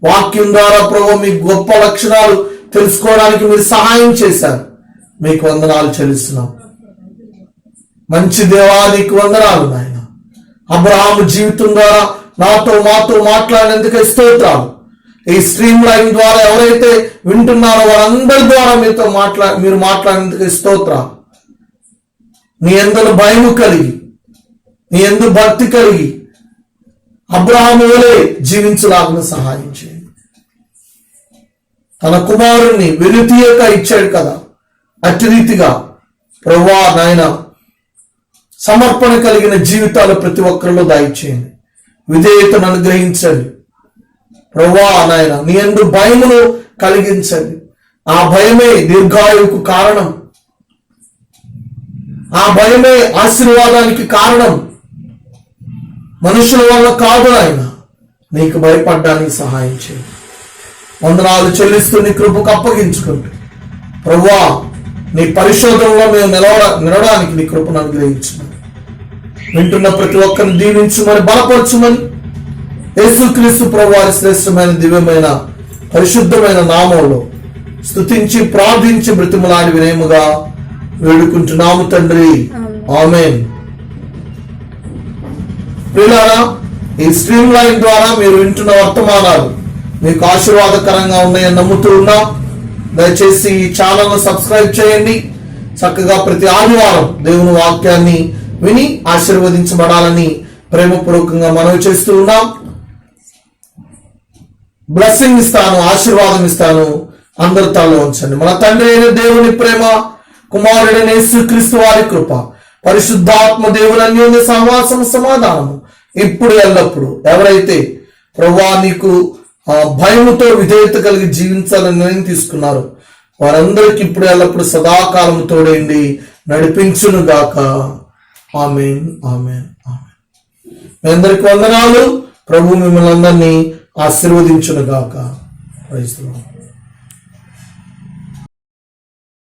వాక్యం ద్వారా ప్రభు మీ గొప్ప లక్షణాలు తెలుసుకోవడానికి మీరు సహాయం చేశారు. మీకు వందనాలు చెల్లిస్తున్నాం. మంచి దేవా, నీకు వందనాలు నాయన. అబ్రహాము జీవితం ద్వారా మాతో మాట్లాడినందుకే స్తోత్రాలు. ఈ స్ట్రీమ్ లైన్ ద్వారా ఎవరైతే వింటున్నారో వారందరి ద్వారా మీరు మాట్లాడినందుకే స్తోత్రాలు. నీ యందు భయము కలిగి, నీ యందు భక్తి కలిగి అబ్రహాము వలె జీవించలాగా సహాయం చేయండి. తన కుమారుణ్ణి వెలుతీయక ఇచ్చాడు కదా, అట్టి రీతిగా ప్రభువా నాయన సమర్పణ కలిగిన జీవితాలు ప్రతి ఒక్కరిలో దయచేయండి. విధేయతను అనుగ్రహించండి ప్రభువా నాయన. నీ యందు భయమును కలిగించండి. ఆ భయమే దీర్ఘాయువుకు కారణం, ఆ భయమే ఆశీర్వాదానికి కారణం. మనుషుల వల్ల కాదు ఆయన, నీకు భయపడ్డానికి సహాయం చేయండి. వందనాలు చెల్లిస్తూ నీ కృపకు అప్పగించుకుంటూ ప్రభువా నీ పరిశోధనలో మేము నిలవడానికి నీ కృపను అనుగ్రహించమని, వింటున్న ప్రతి ఒక్కరిని దీవించమని, బలపరచమని యేసుక్రీస్తు ప్రభువారి శ్రేష్టమైన దివ్యమైన పరిశుద్ధమైన నామంలో స్తుతించి ప్రార్థించి బ్రతిమలాడి వినయముగా వేడుకుంటున్నాము తండ్రి, ఆమేన్. ప్రియులారా, ఈ స్ట్రీమ్ లైన్ ద్వారా మీరు వింటున్న వర్తమానాలు మీకు ఆశీర్వాదకరంగా ఉన్నాయని నమ్ముతూ ఉన్నాం. దయచేసి ఈ ఛానల్ను సబ్స్క్రైబ్ చేయండి. చక్కగా ప్రతి ఆదివారం దేవుని వాక్యాన్ని విని ఆశీర్వదించబడాలని ప్రేమపూర్వకంగా మనవి చేస్తూ ఉన్నాం. బ్లెస్సింగ్ ఇస్తాను, ఆశీర్వాదం ఇస్తాను. అందరి తలలో ఉంచండి. మన తండ్రి అయిన దేవుని ప్రేమ, కుమారుడైన యేసుక్రీస్తు వారి కృప, పరిశుద్ధాత్మ దేవుని అన్యోన్య సహవాసం సమాధానము ఇప్పుడు ఎల్లప్పుడు ఎవరైతే ప్రభువా నీకు భయముతో విధేయత కలిగి జీవించాలని నిర్ణయం తీసుకున్నారు వారందరికీ ఇప్పుడు ఎల్లప్పుడు సదాకాలము తోడేండి నడిపించును గాక. ఆమేన్, ఆమేన్, ఆమేన్. మీ అందరికి వందనాలు. ప్రభు మిమ్మల్ని అందరినీ ఆశీర్వదించును గాక. Praise the lord.